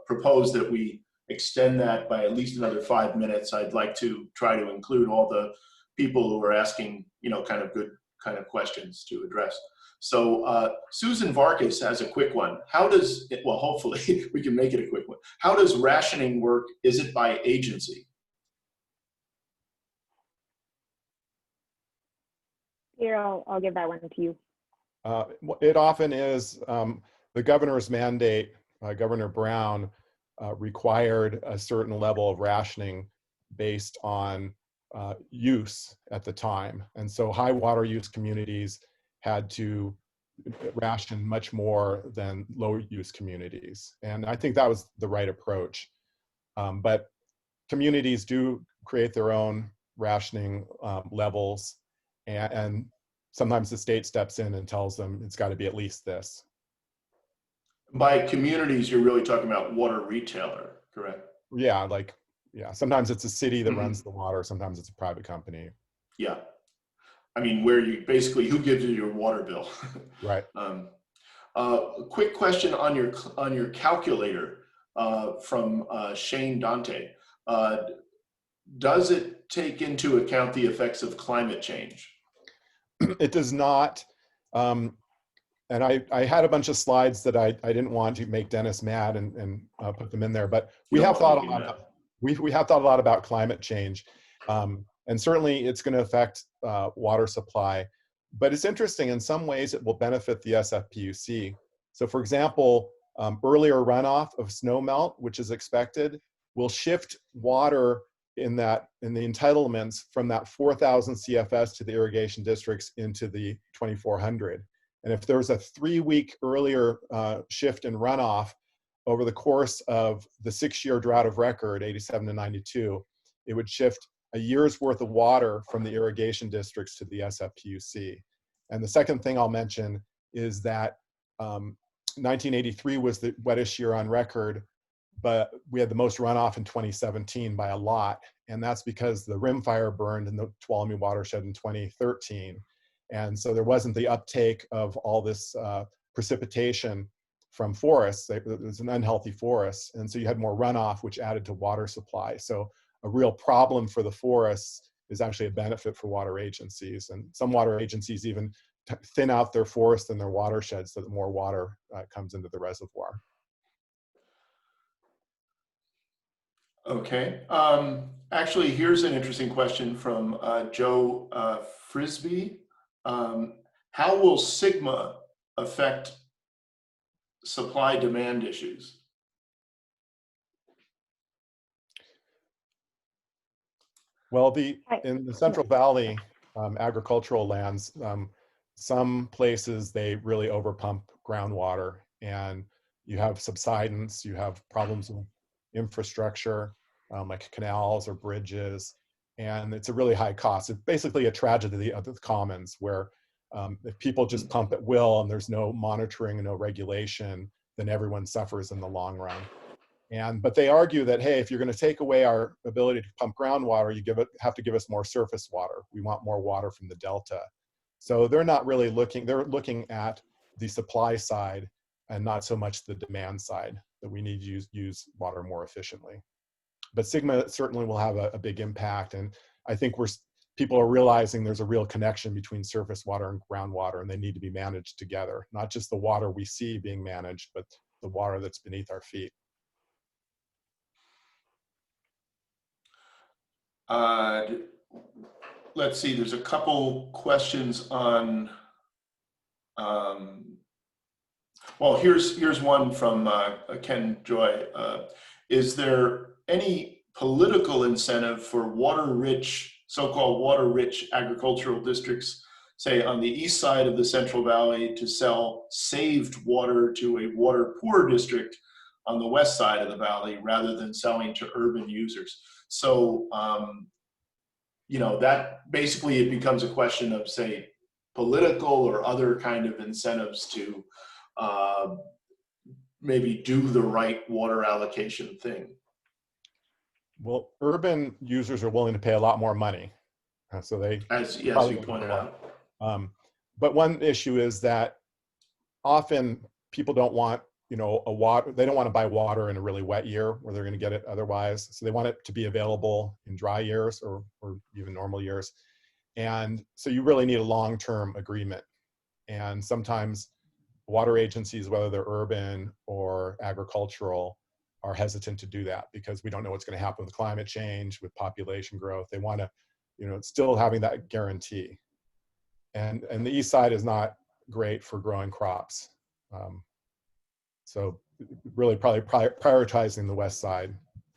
propose that we extend that by at least another 5 minutes. I'd like to try to include all the people who are asking, kind of good kind of questions to address. So Susan Vargas has a quick one. Well, hopefully we can make it a quick one. How does rationing work? Is it by agency? Here, I'll give that one to you. It often is. The governor's mandate, Governor Brown, required a certain level of rationing based on use at the time. And so high water use communities had to ration much more than low use communities. And I think that was the right approach. But communities do create their own rationing levels, and sometimes the state steps in and tells them it's got to be at least this. By communities, you're really talking about water retailer, correct? Yeah, sometimes it's a city that runs the water, sometimes it's a private company. Yeah. I mean, where you basically, who gives you your water bill? Right. Quick question on your calculator from Shane Dante. Does it take into account the effects of climate change? It does not. And I had a bunch of slides that I didn't want to make Dennis mad and put them in there, but we have thought a lot about climate change. And certainly it's going to affect water supply. But it's interesting, in some ways it will benefit the SFPUC. So for example, earlier runoff of snow melt, which is expected, will shift water in the entitlements from that 4,000 CFS to the irrigation districts into the 2,400. And if there was a 3-week earlier shift in runoff over the course of the 6-year drought of record, 87 to 92, it would shift a year's worth of water from the irrigation districts to the SFPUC. And the second thing I'll mention is that 1983 was the wettest year on record, but we had the most runoff in 2017 by a lot. And that's because the rim fire burned in the Tuolumne watershed in 2013. And so there wasn't the uptake of all this precipitation from forests. It was an unhealthy forest. And so you had more runoff, which added to water supply. So a real problem for the forests is actually a benefit for water agencies. And some water agencies even thin out their forests and their watersheds so that more water comes into the reservoir. Okay. Actually, here's an interesting question from Joe Frisbee. How will Sigma affect supply-demand issues? Well, in the Central Valley agricultural lands, some places they really overpump groundwater, and you have subsidence, you have problems with infrastructure, like canals or bridges, and it's a really high cost. It's basically a tragedy of the commons, where if people just pump at will and there's no monitoring and no regulation, then everyone suffers in the long run. But they argue that, hey, if you're going to take away our ability to pump groundwater, you have to give us more surface water. We want more water from the delta. So they're not really looking, they're looking at the supply side and not so much the demand side, that we need to use water more efficiently. But Sigma certainly will have a big impact. And I think people are realizing there's a real connection between surface water and groundwater, and they need to be managed together. Not just the water we see being managed, but the water that's beneath our feet. Let's see, there's a couple questions on, well, here's one from Ken Joy. Is there any political incentive for water-rich, so-called water-rich agricultural districts, say on the east side of the Central Valley, to sell saved water to a water-poor district on the west side of the valley, rather than selling to urban users? So, you know, that basically it becomes a question of, say, political or other kind of incentives to maybe do the right water allocation thing. Well, urban users are willing to pay a lot more money. So they, as you pointed out. But one issue is that often people don't want, they don't want to buy water in a really wet year where they're going to get it otherwise. So they want it to be available in dry years or even normal years. And so you really need a long-term agreement. And sometimes water agencies, whether they're urban or agricultural, are hesitant to do that because we don't know what's going to happen with climate change, with population growth. They want to, still having that guarantee. And the east side is not great for growing crops. So really probably prioritizing the west side.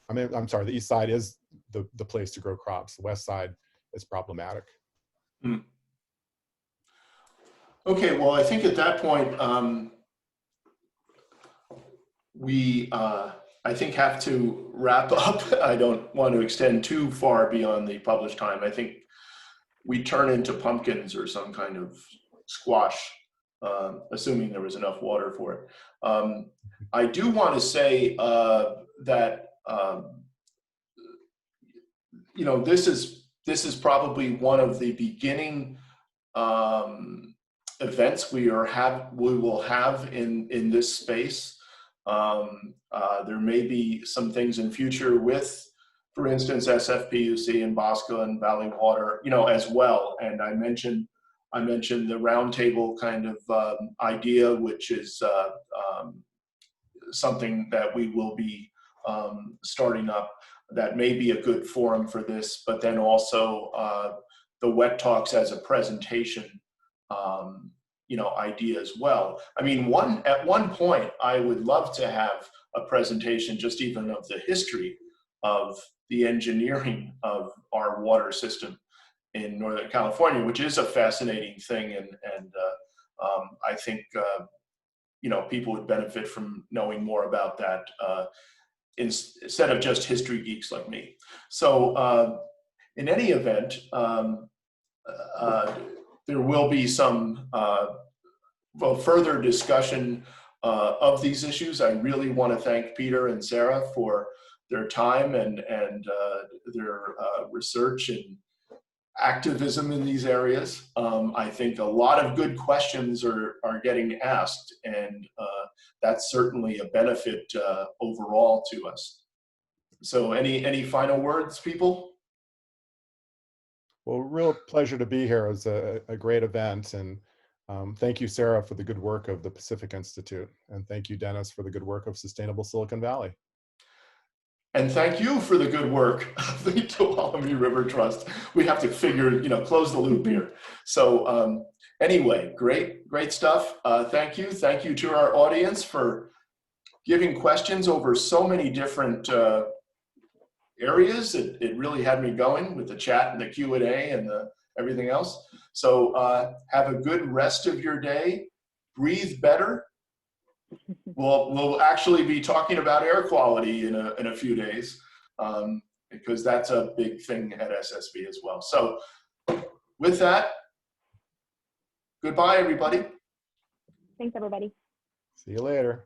The east side is the place to grow crops. The west side is problematic. Mm. Okay, well, I think at that point, we, I think, have to wrap up. I don't want to extend too far beyond the published time. I think we turn into pumpkins or some kind of squash, assuming there was enough water for it. I do want to say that, this is probably one of the beginning events we will have in this space. There may be some things in future with, for instance, SFPUC and Bosco and Valley Water, as well. And I mentioned the roundtable kind of idea, which is something that we will be starting up. That may be a good forum for this, but then also the wet talks as a presentation idea as well. I mean, at one point, I would love to have a presentation just even of the history of the engineering of our water system in Northern California, which is a fascinating thing, and I think people would benefit from knowing more about that instead of just history geeks like me. So in any event, there will be some further discussion of these issues. I really want to thank Peter and Sarah for their time and their research and activism in these areas. I think a lot of good questions are getting asked, and that's certainly a benefit overall to us. So any final words, people? Well, real pleasure to be here. It was a great event. And thank you, Sarah, for the good work of the Pacific Institute. And thank you, Dennis, for the good work of Sustainable Silicon Valley. And thank you for the good work of the Tuolumne River Trust. We have to close the loop here. So anyway, great stuff. Thank you to our audience for giving questions over so many different areas. It really had me going with the chat and the Q&A and everything else. So have a good rest of your day. Breathe better. We'll actually be talking about air quality in a few days, because that's a big thing at SSV as well. So with that, goodbye, everybody. Thanks, everybody. See you later.